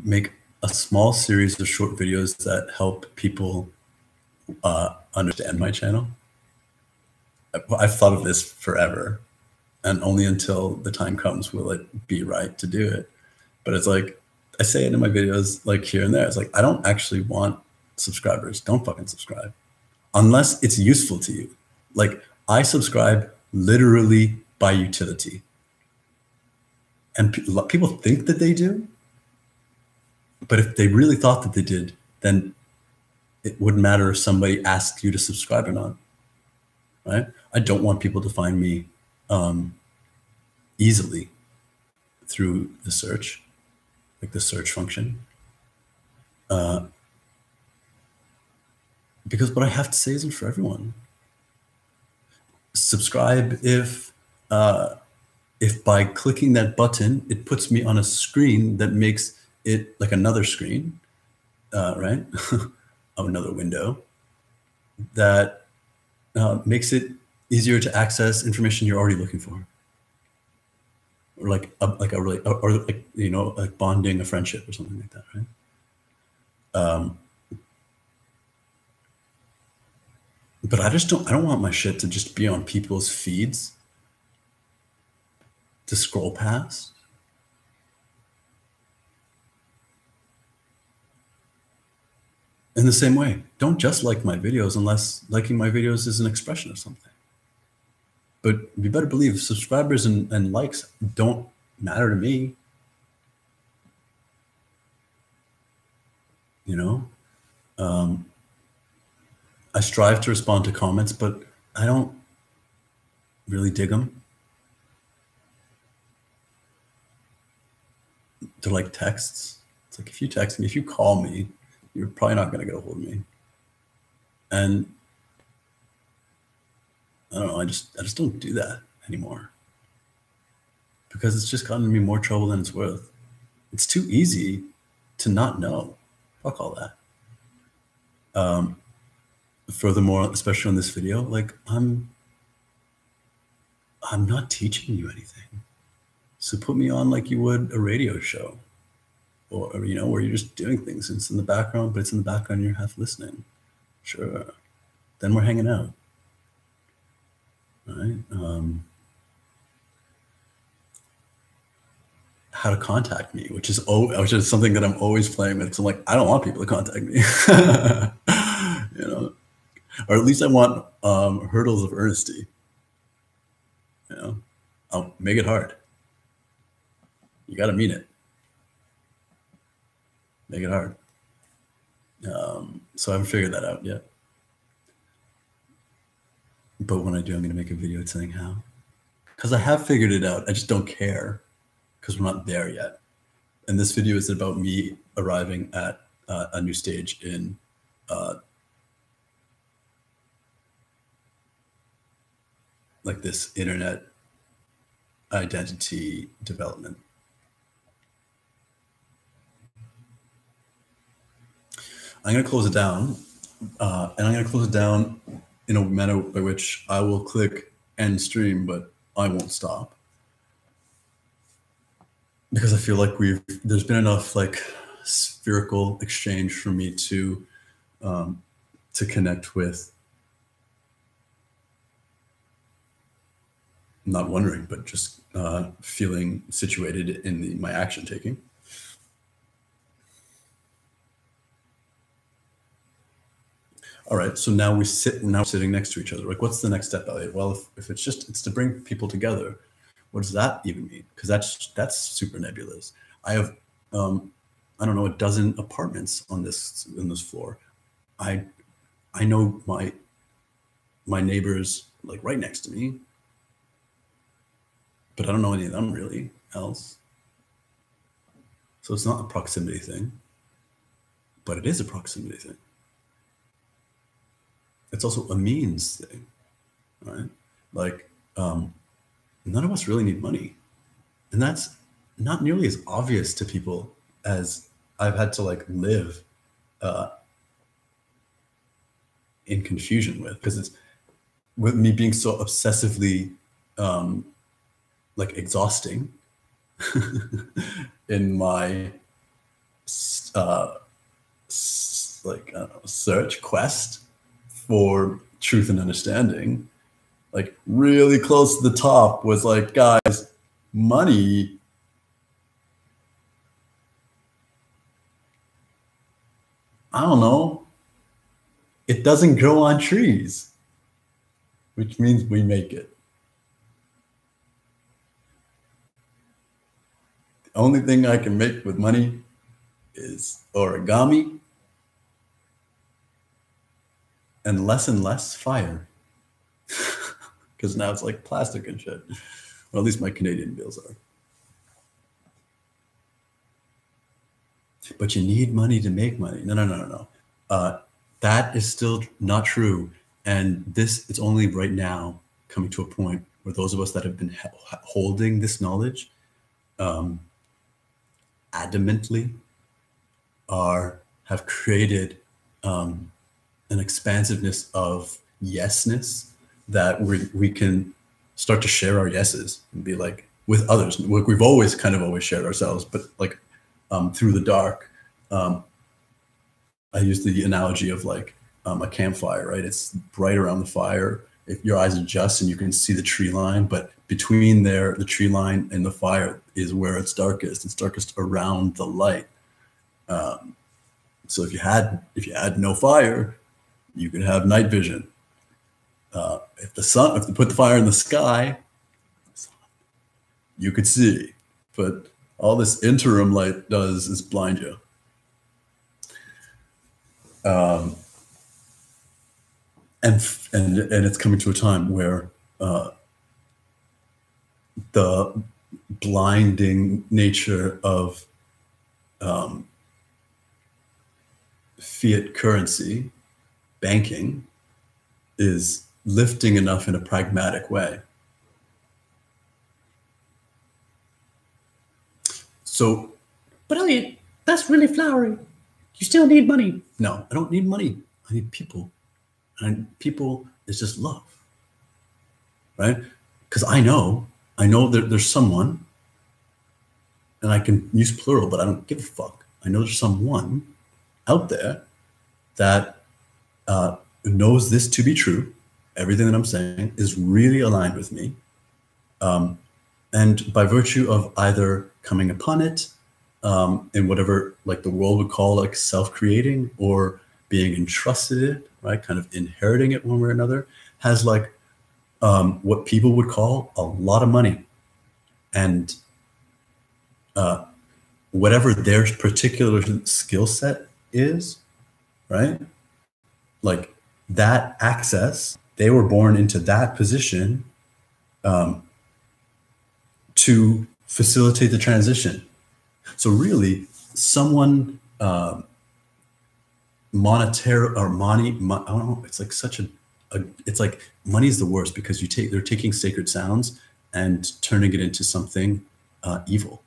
make a small series of short videos that help people understand my channel. I've thought of this forever, and only until the time comes will it be right to do it. But it's like, I say it in my videos, like here and there. It's like, I don't actually want subscribers. Don't fucking subscribe unless it's useful to you. Like, I subscribe literally by utility. And people think that they do. But if they really thought that they did, then it wouldn't matter if somebody asked you to subscribe or not, right? I don't want people to find me easily through the search, like the search function. Because what I have to say isn't for everyone. Subscribe if by clicking that button, it puts me on a screen that makes it like another screen, right? Of another window that makes it easier to access information you're already looking for, or like bonding a friendship or something like that, right? But I don't want my shit to just be on people's feeds to scroll past. In the same way, don't just like my videos unless liking my videos is an expression of something. But you better believe subscribers and likes don't matter to me. You know, I strive to respond to comments, but I don't really dig them. They're like texts. It's like, if you text me, if you call me, you're probably not going to get a hold of me. And I don't know, I just don't do that anymore, because it's just gotten me more trouble than it's worth. It's too easy to not know. Fuck all that. Furthermore, especially on this video, like I'm not teaching you anything. So put me on like you would a radio show, or you know, where you're just doing things. It's in the background, but it's in the background and you're half listening. Sure. Then we're hanging out. Right? How to contact me, which is something that I'm always playing with. So I'm like, I don't want people to contact me. You know, or at least I want hurdles of earnesty. You know, I'll make it hard. You got to mean it. Make it hard. So I haven't figured that out yet. But when I do, I'm going to make a video saying how. Because I have figured it out. I just don't care, because we're not there yet. And this video is about me arriving at a new stage in like this internet identity development. I'm going to close it down, and I'm going to close it down in a manner by which I will click end stream, but I won't stop, because I feel like there's been enough like spherical exchange for me to connect with. Not wondering, but just feeling situated in my action taking. All right, so now we're sitting next to each other. Like, what's the next step, Elliot? Well, if it's to bring people together, what does that even mean? Because that's super nebulous. I have, I don't know, a dozen apartments on this floor. I know my neighbors like right next to me, but I don't know any of them really else. So it's not a proximity thing, but it is a proximity thing. It's also a means thing, right? Like, none of us really need money. And that's not nearly as obvious to people as I've had to like live in confusion with, because it's with me being so obsessively like exhausting in my search quest for truth and understanding. Like really close to the top was like, guys, money I don't know, it doesn't grow on trees, which means we make it. The only thing I can make with money is origami and less fire. Because now it's like plastic and shit. Or at least my Canadian bills are. But you need money to make money. No. That is still not true. And it's only right now coming to a point where those of us that have been holding this knowledge adamantly have created an expansiveness of yesness that we can start to share our yeses and be like with others. We've always shared ourselves, but like through the dark. I use the analogy of like a campfire, right? It's bright around the fire. If your eyes adjust and you can see the tree line, but between the tree line and the fire is where it's darkest. It's darkest around the light. So if you had no fire, you could have night vision. If you put the fire in the sky, you could see. But all this interim light does is blind you. And it's coming to a time where the blinding nature of fiat currency, banking, is lifting enough in a pragmatic way. So, but Elliot, that's really flowery. You still need money. No, I don't need money. I need people. And people is just love, right? Because I know that there's someone, and I can use plural, but I don't give a fuck. I know there's someone out there that knows this to be true. Everything that I'm saying is really aligned with me. And by virtue of either coming upon it in whatever like the world would call like self-creating, or being entrusted it, right? Kind of inheriting it one way or another, has like what people would call a lot of money. And whatever their particular skill set is, right? Like that access, they were born into that position to facilitate the transition. So really, someone monetary or money, I don't know, it's like such it's like money is the worst, because they're taking sacred sounds and turning it into something evil.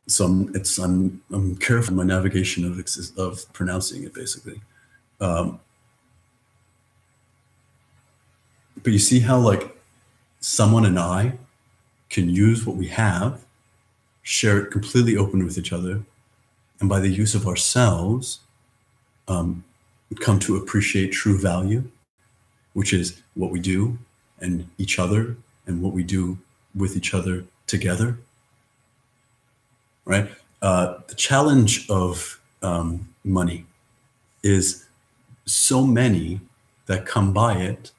So I'm careful in my navigation of pronouncing it, basically. But you see how like someone and I can use what we have, share it completely open with each other, and by the use of ourselves, come to appreciate true value, which is what we do and each other, and what we do with each other together, right? The challenge of money is so many that come by it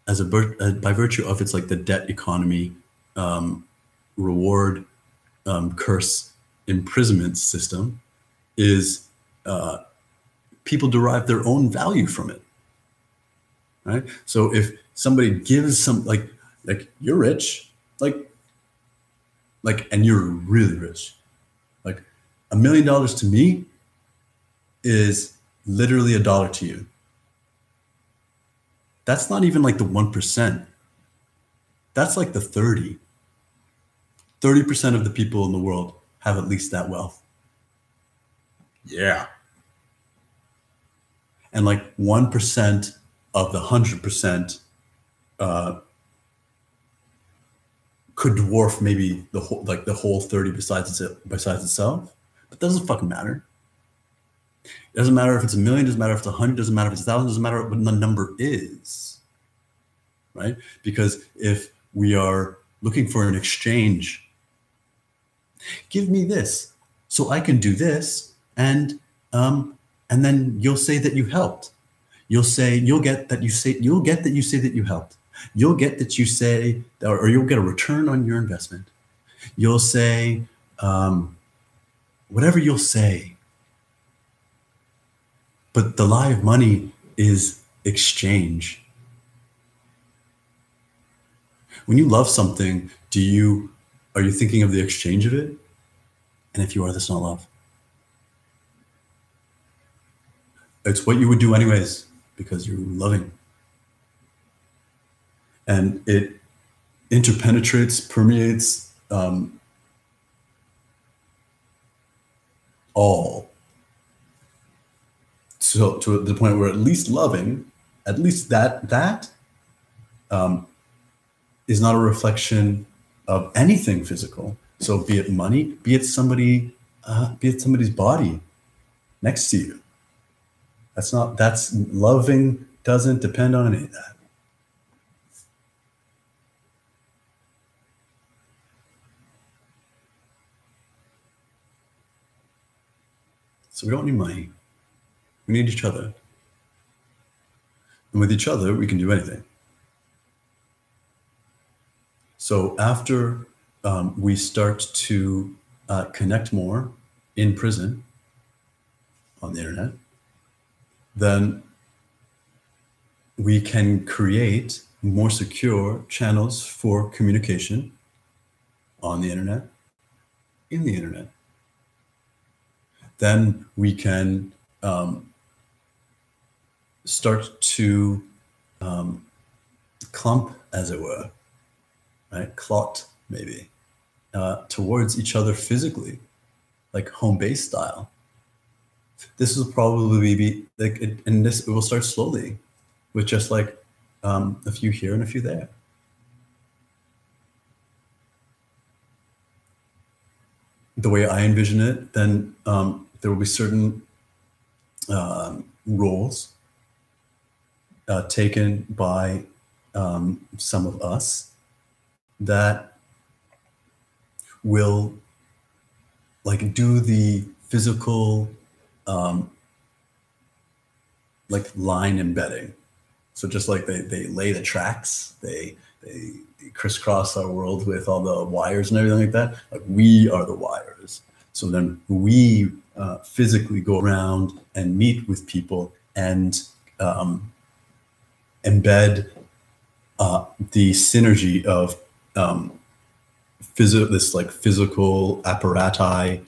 as by virtue of it's like the debt economy, reward, curse, imprisonment system, is people derive their own value from it, right? So if somebody gives some, like you're rich, like, and you're really rich, like $1 million to me is literally $1 to you. That's not even like the 1%. That's like the 30% of the people in the world have at least that wealth. Yeah. And like 1% of the 100% could dwarf maybe the whole 30 besides itself. But it doesn't fucking matter. It doesn't matter if it's 1 million, doesn't matter if it's 100, doesn't matter if it's 1,000, doesn't matter what the number is, right? Because if we are looking for an exchange, give me this so I can do this, and then you'll say that you helped. You'll get that you say that you helped. You'll get that you say, or you'll get a return on your investment. You'll say whatever you'll say. But the lie of money is exchange. When you love something, are you thinking of the exchange of it? And if you are, that's not love. It's what you would do anyways because you're loving. And it interpenetrates, permeates all. So to the point where at least loving, at least that is not a reflection of anything physical. So be it money, be it somebody's body next to you. That's loving doesn't depend on any of that. So we don't need money. We need each other. And with each other, we can do anything. So after we start to connect more in prison on the internet, then we can create more secure channels for communication on the internet, in the internet. Then we can start to clump, as it were, right? Clot, maybe, towards each other physically, like home base style. This will probably be like, it will start slowly with just like a few here and a few there. The way I envision it, then there will be certain roles taken by some of us that will like do the physical like line embedding. So just like they lay the tracks, they crisscross our world with all the wires and everything like that. Like we are the wires. So then we physically go around and meet with people and embed the synergy of this like physical apparati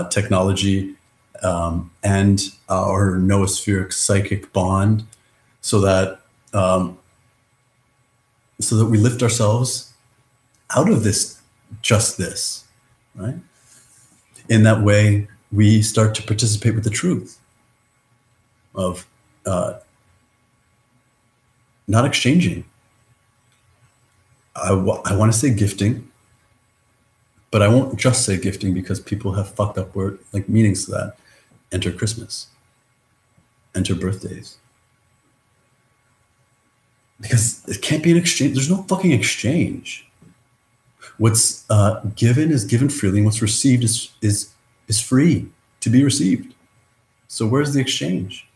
technology and our noospheric psychic bond, so that we lift ourselves out of this, right? In that way, we start to participate with the truth of not exchanging. I want to say gifting, but I won't just say gifting because people have fucked up word like meanings to that. Enter Christmas, enter birthdays. Because it can't be an exchange. There's no fucking exchange. What's given is given freely, and what's received is free to be received. So where's the exchange?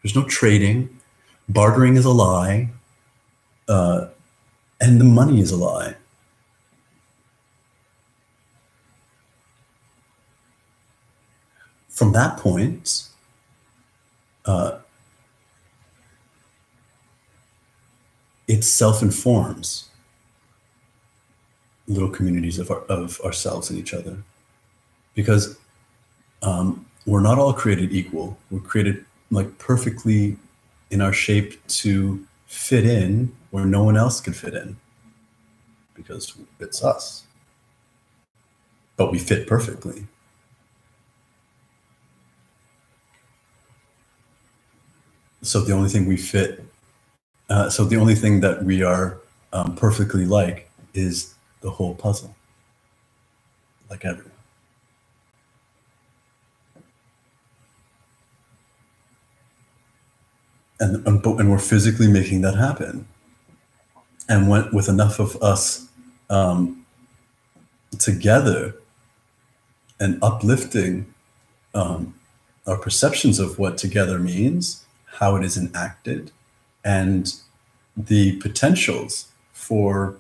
There's no trading. Bartering is a lie, and the money is a lie. From that point, it self-informs little communities of ourselves and each other, because we're not all created equal. We're created like perfectly in our shape to fit in where no one else could fit in, because it's us. But we fit perfectly. So the only thing we fit, so the only thing that we are perfectly like is the whole puzzle, like everyone. And we're physically making that happen. And with enough of us together and uplifting our perceptions of what together means, how it is enacted, and the potentials for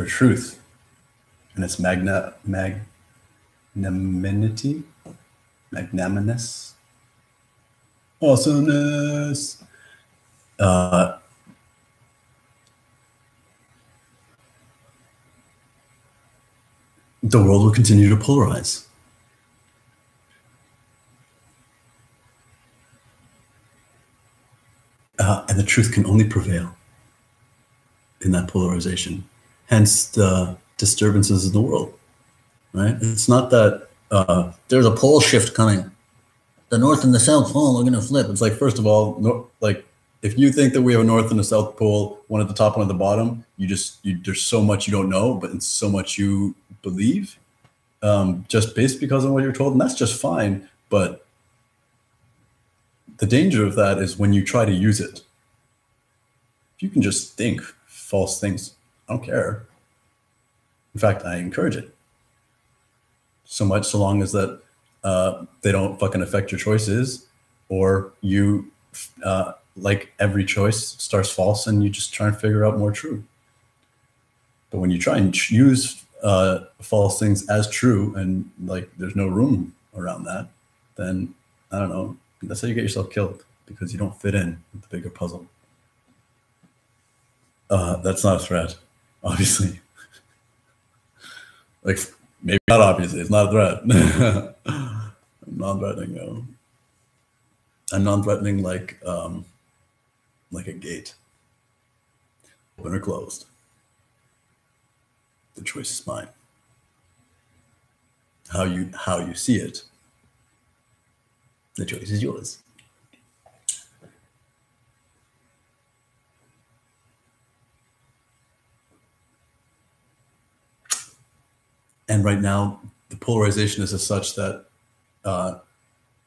truth and its magnanimity, magnanimous, awesomeness. The world will continue to polarize. And the truth can only prevail in that polarization. Hence the disturbances in the world, right? It's not that there's a pole shift coming. The North and the South Pole are going to flip. It's like, first of all, like, if you think that we have a North and a South Pole, one at the top, one at the bottom, there's so much you don't know, but it's so much you believe, just based because of what you're told, and that's just fine. But the danger of that is when you try to use it. If you can just think false things, I don't care. In fact, I encourage it. So long as that they don't fucking affect your choices, or you, like every choice starts false and you just try and figure out more true. But when you try and use false things as true, and like there's no room around that, then I don't know, that's how you get yourself killed, because you don't fit in with the bigger puzzle. That's not a threat, obviously. Like, maybe not obviously, it's not a threat. I'm non-threatening, though. I'm non-threatening like a gate. Open or closed. The choice is mine. How you see it, the choice is yours. And right now, the polarization is as such that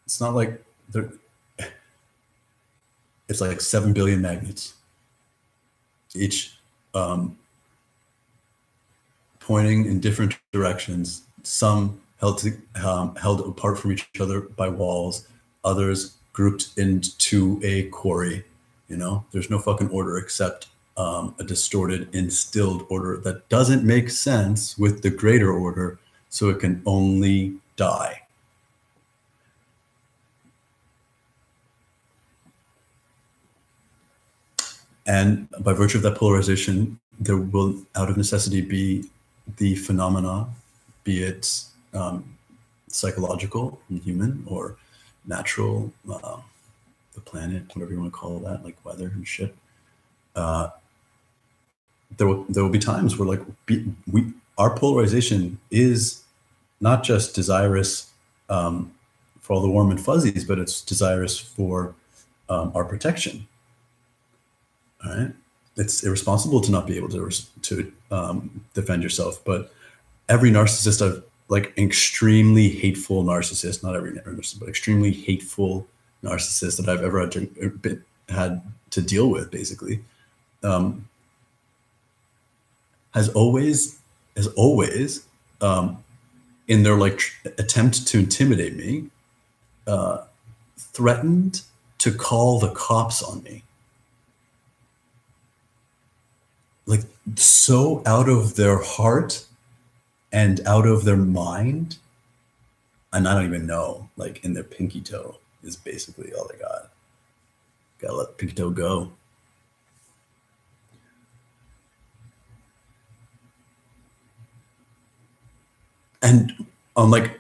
it's not like it's like 7 billion magnets, each pointing in different directions. Some held apart from each other by walls, others grouped into a quarry. You know, there's no fucking order except a distorted, instilled order that doesn't make sense with the greater order, so it can only die. And by virtue of that polarization, there will, out of necessity, be the phenomena, be it psychological and human, or natural, the planet, whatever you want to call that, like weather and shit. There will be times where, like, our polarization is not just desirous for all the warm and fuzzies, but it's desirous for our protection. All right, it's irresponsible to not be able to defend yourself. But every narcissist, like extremely hateful narcissist, not every narcissist, but extremely hateful narcissist that I've ever had to deal with, basically, has always, in their like attempt to intimidate me, threatened to call the cops on me. Like, so out of their heart and out of their mind, and I don't even know, like in their pinky toe is basically all they got. Gotta let the pinky toe go. And on like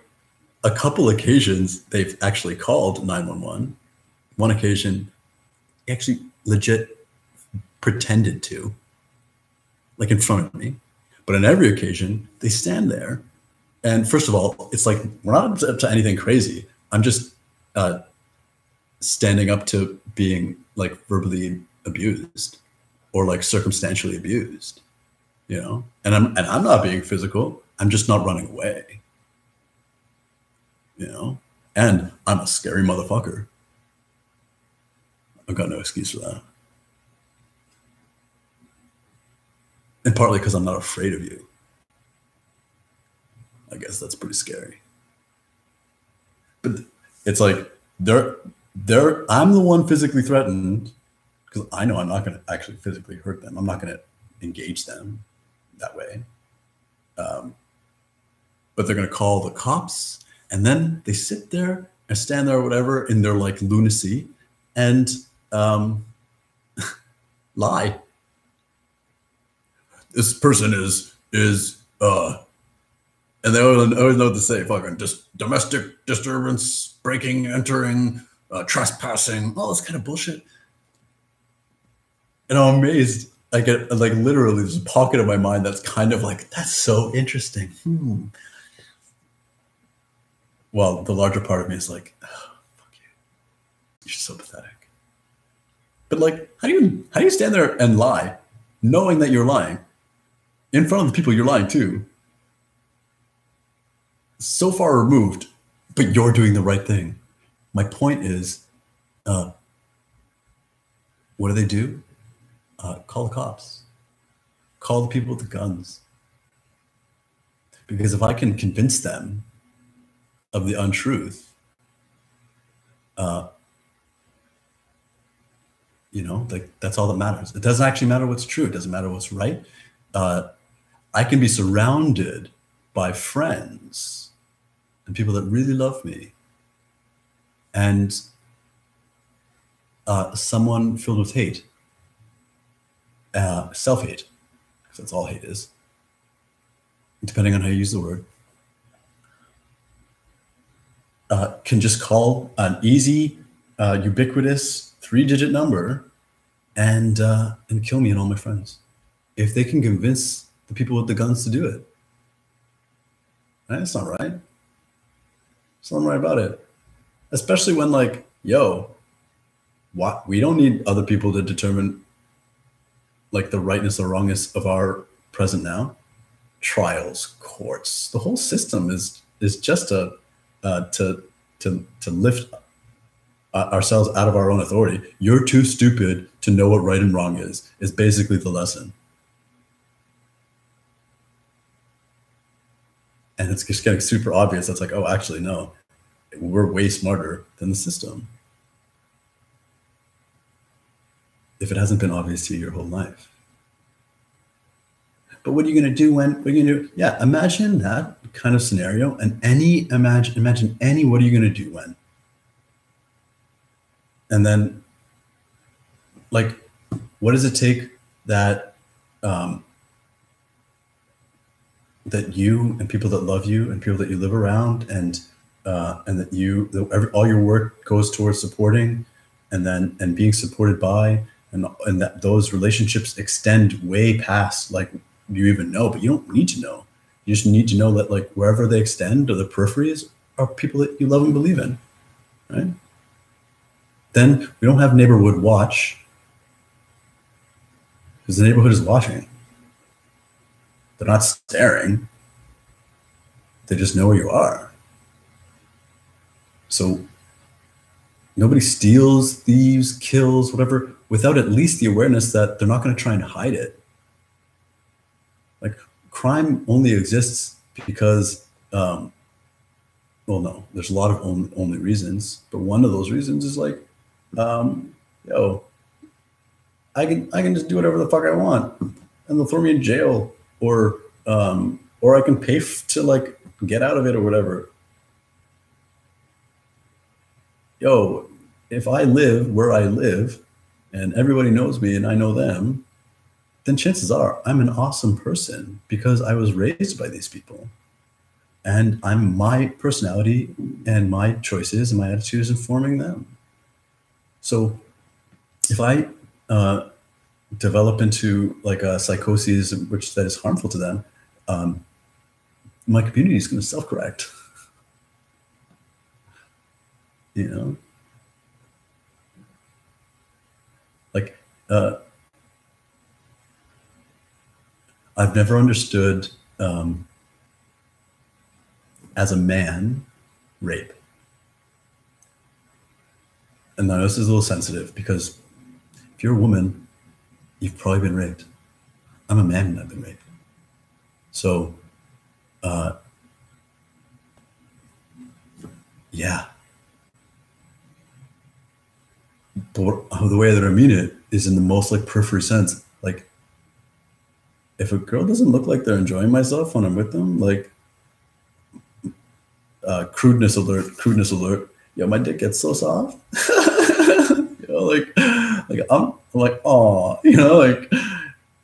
a couple occasions, they've actually called 911. One occasion, actually legit pretended to, like in front of me. But on every occasion, they stand there. And first of all, it's like, we're not up to anything crazy. I'm just standing up to being like verbally abused or like circumstantially abused, you know? And I'm not being physical. I'm just not running away, you know? And I'm a scary motherfucker. I've got no excuse for that. And partly because I'm not afraid of you. I guess that's pretty scary. But it's like, I'm the one physically threatened, because I know I'm not going to actually physically hurt them. I'm not going to engage them that way. But they're going to call the cops, and then they sit there I stand there or whatever in their like lunacy and lie. This person and they always know what to say, fucking just domestic disturbance, breaking, entering, trespassing, all this kind of bullshit. And I'm amazed. I get like literally there's a pocket of my mind that's kind of like, that's so interesting. Well, the larger part of me is like, oh, fuck you. You're so pathetic. But like, how do you stand there and lie, knowing that you're lying in front of the people you're lying to? So far removed, but you're doing the right thing. My point is, what do they do? Call the cops. Call the people with the guns. Because if I can convince them of the untruth, like that's all that matters. It doesn't actually matter what's true. It doesn't matter what's right. I can be surrounded by friends and people that really love me, and someone filled with hate, self-hate, because that's all hate is, depending on how you use the word, can just call an easy, ubiquitous 3-digit number and kill me and all my friends, if they can convince the people with the guns to do it. Right? That's not right. There's nothing right about it. Especially when like, yo, what? We don't need other people to determine like the rightness or wrongness of our present now. Trials, courts, the whole system is just to lift ourselves out of our own authority. You're too stupid to know what right and wrong is basically the lesson. And it's just getting super obvious. That's like, oh, actually, no, we're way smarter than the system. If it hasn't been obvious to you your whole life. But what are you going to do when, what are you going to do? Yeah, imagine that kind of scenario and imagine any, what are you going to do when? And then, like, what does it take that, that you and people that love you and people that you live around and that all your work goes towards supporting and being supported by, and that those relationships extend way past like you even know, but you don't need to know. You just need to know that like wherever they extend or the peripheries are people that you love and believe in, right? Then we don't have neighborhood watch because the neighborhood is watching. They're not staring. They just know where you are. So nobody steals, thieves, kills, whatever, without at least the awareness that they're not going to try and hide it. Like crime only exists because, well, no, there's a lot of only reasons, but one of those reasons is like, yo, I can just do whatever the fuck I want, and they'll throw me in jail. Or I can pay to like get out of it or whatever. Yo, if I live where I live and everybody knows me and I know them, then chances are I'm an awesome person because I was raised by these people. And my personality and my choices and my attitudes informing them. So if I develop into like a psychosis that is harmful to them, my community is going to self-correct. You know, like I've never understood as a man rape. And now this is a little sensitive because if you're a woman, you've probably been raped. I'm a man and I've been raped. So, yeah. But the way that I mean it is in the most like periphery sense. Like, if a girl doesn't look like they're enjoying myself when I'm with them, like, crudeness alert. yo, my dick gets so soft. You know, I'm like, oh, you know, like,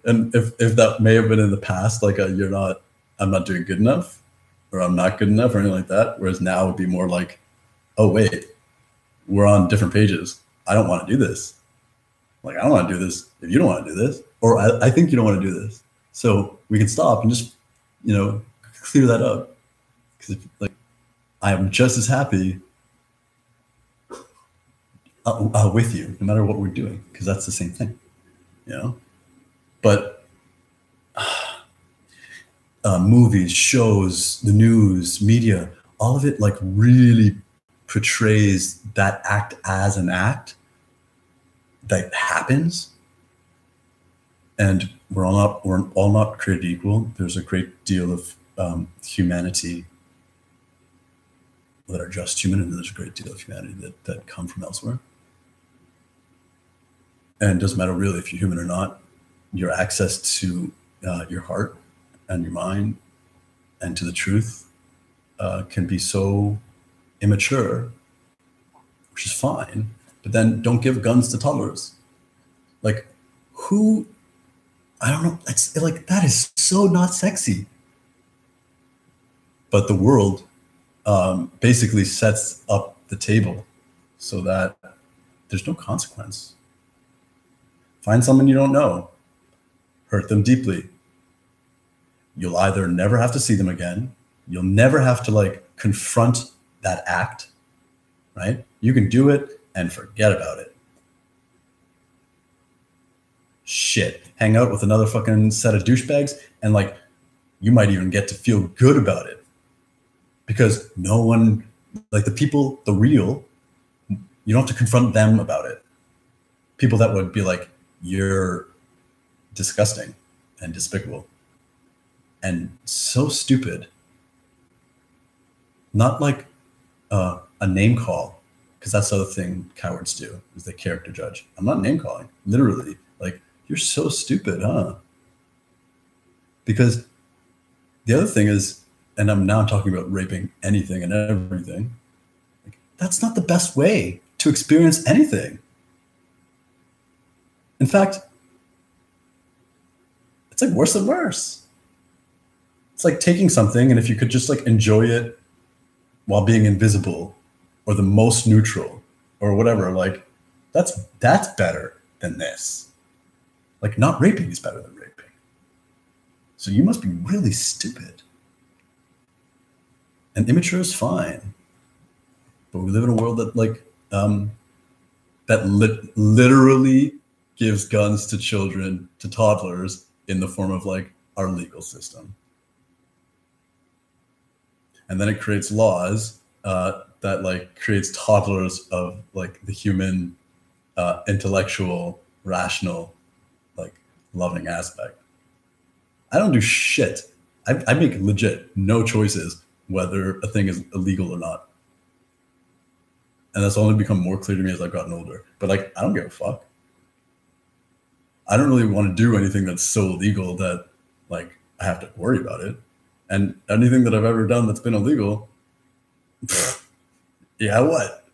and if that may have been in the past, like I'm not doing good enough, or I'm not good enough, or anything like that. Whereas now it would be more like, oh wait, we're on different pages. I don't want to do this. Like, I don't want to do this if you don't want to do this, or I think you don't want to do this. So we can stop and just, you know, clear that up. Because like, I am just as happy with you, no matter what we're doing, because that's the same thing, you know. But movies, shows, the news, media, all of it like really portrays that act as an act that happens, and we're all not created equal. There's a great deal of humanity that are just human, and there's a great deal of humanity that come from elsewhere. And it doesn't matter really if you're human or not. Your access to your heart and your mind and to the truth can be so immature, which is fine. But then don't give guns to toddlers. Like, who? I don't know. It's like, that is so not sexy. But the world basically sets up the table so that there's no consequence. Find someone you don't know, hurt them deeply. You'll either never have to see them again. You'll never have to like confront that act, right? You can do it and forget about it. Shit, hang out with another fucking set of douchebags, and like, you might even get to feel good about it, because no one, like the people, the real, you don't have to confront them about it. People that would be like, you're disgusting and despicable and so stupid. Not like a name call, because that's the other thing cowards do, is they character judge. I'm not name calling, literally. Like, you're so stupid, huh? Because the other thing is, and I'm now talking about raping anything and everything, like, that's not the best way to experience anything. In fact, it's like worse and worse. It's like taking something, and if you could just like enjoy it while being invisible, or the most neutral, or whatever, like, that's better than this. Like, not raping is better than raping. So you must be really stupid. And immature is fine. But we live in a world that like, literally gives guns to children, to toddlers, in the form of like our legal system. And then it creates laws that like creates toddlers of like the human, intellectual, rational, like loving aspect. I don't do shit. I make legit no choices whether a thing is illegal or not. And that's only become more clear to me as I've gotten older. But like, I don't give a fuck. I don't really want to do anything that's so illegal that like I have to worry about it. And anything that I've ever done that's been illegal, yeah, what?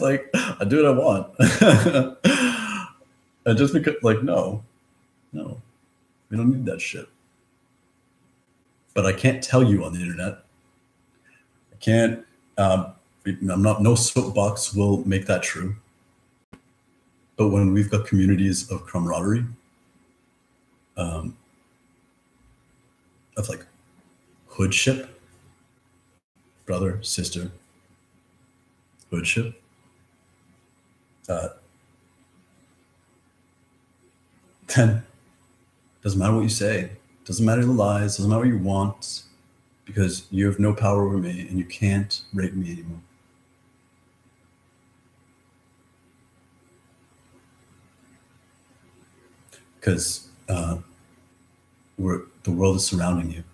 Like, I do what I want. And just because, like, no, we don't need that shit. But I can't tell you on the internet. I can't, no soapbox will make that true. But when we've got communities of camaraderie, of like hoodship, brother, sister, hoodship, then doesn't matter what you say, doesn't matter the lies, doesn't matter what you want, because you have no power over me and you can't rape me anymore. Because the world is surrounding you.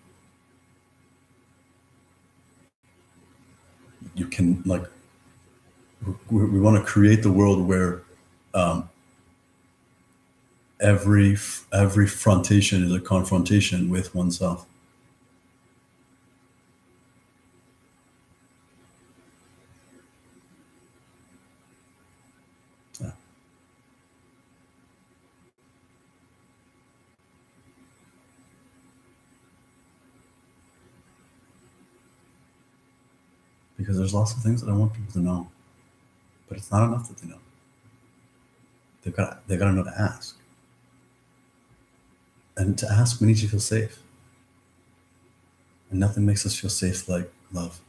You can, like, we want to create the world where every frontation is a confrontation with oneself. because there's lots of things that I want people to know, but it's not enough that they know. They got to know to ask. And to ask, we need to feel safe. And nothing makes us feel safe like love.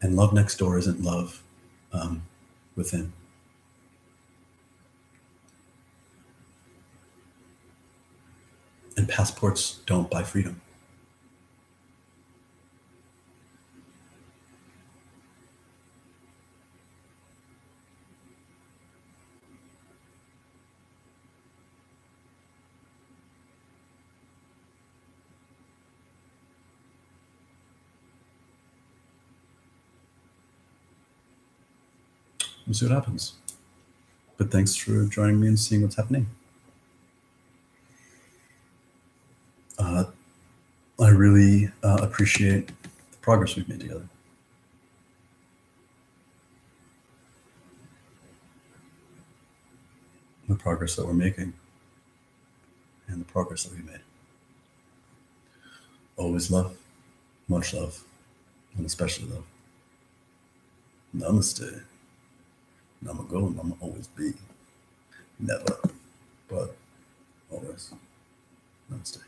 And love next door isn't love within. And passports don't buy freedom. We'll see what happens. But thanks for joining me and seeing what's happening. I really appreciate the progress we've made together. The progress that we're making and the progress that we made. Always love, much love, and especially love. Namaste. Nama go, nama always be. Never, but always. Namaste.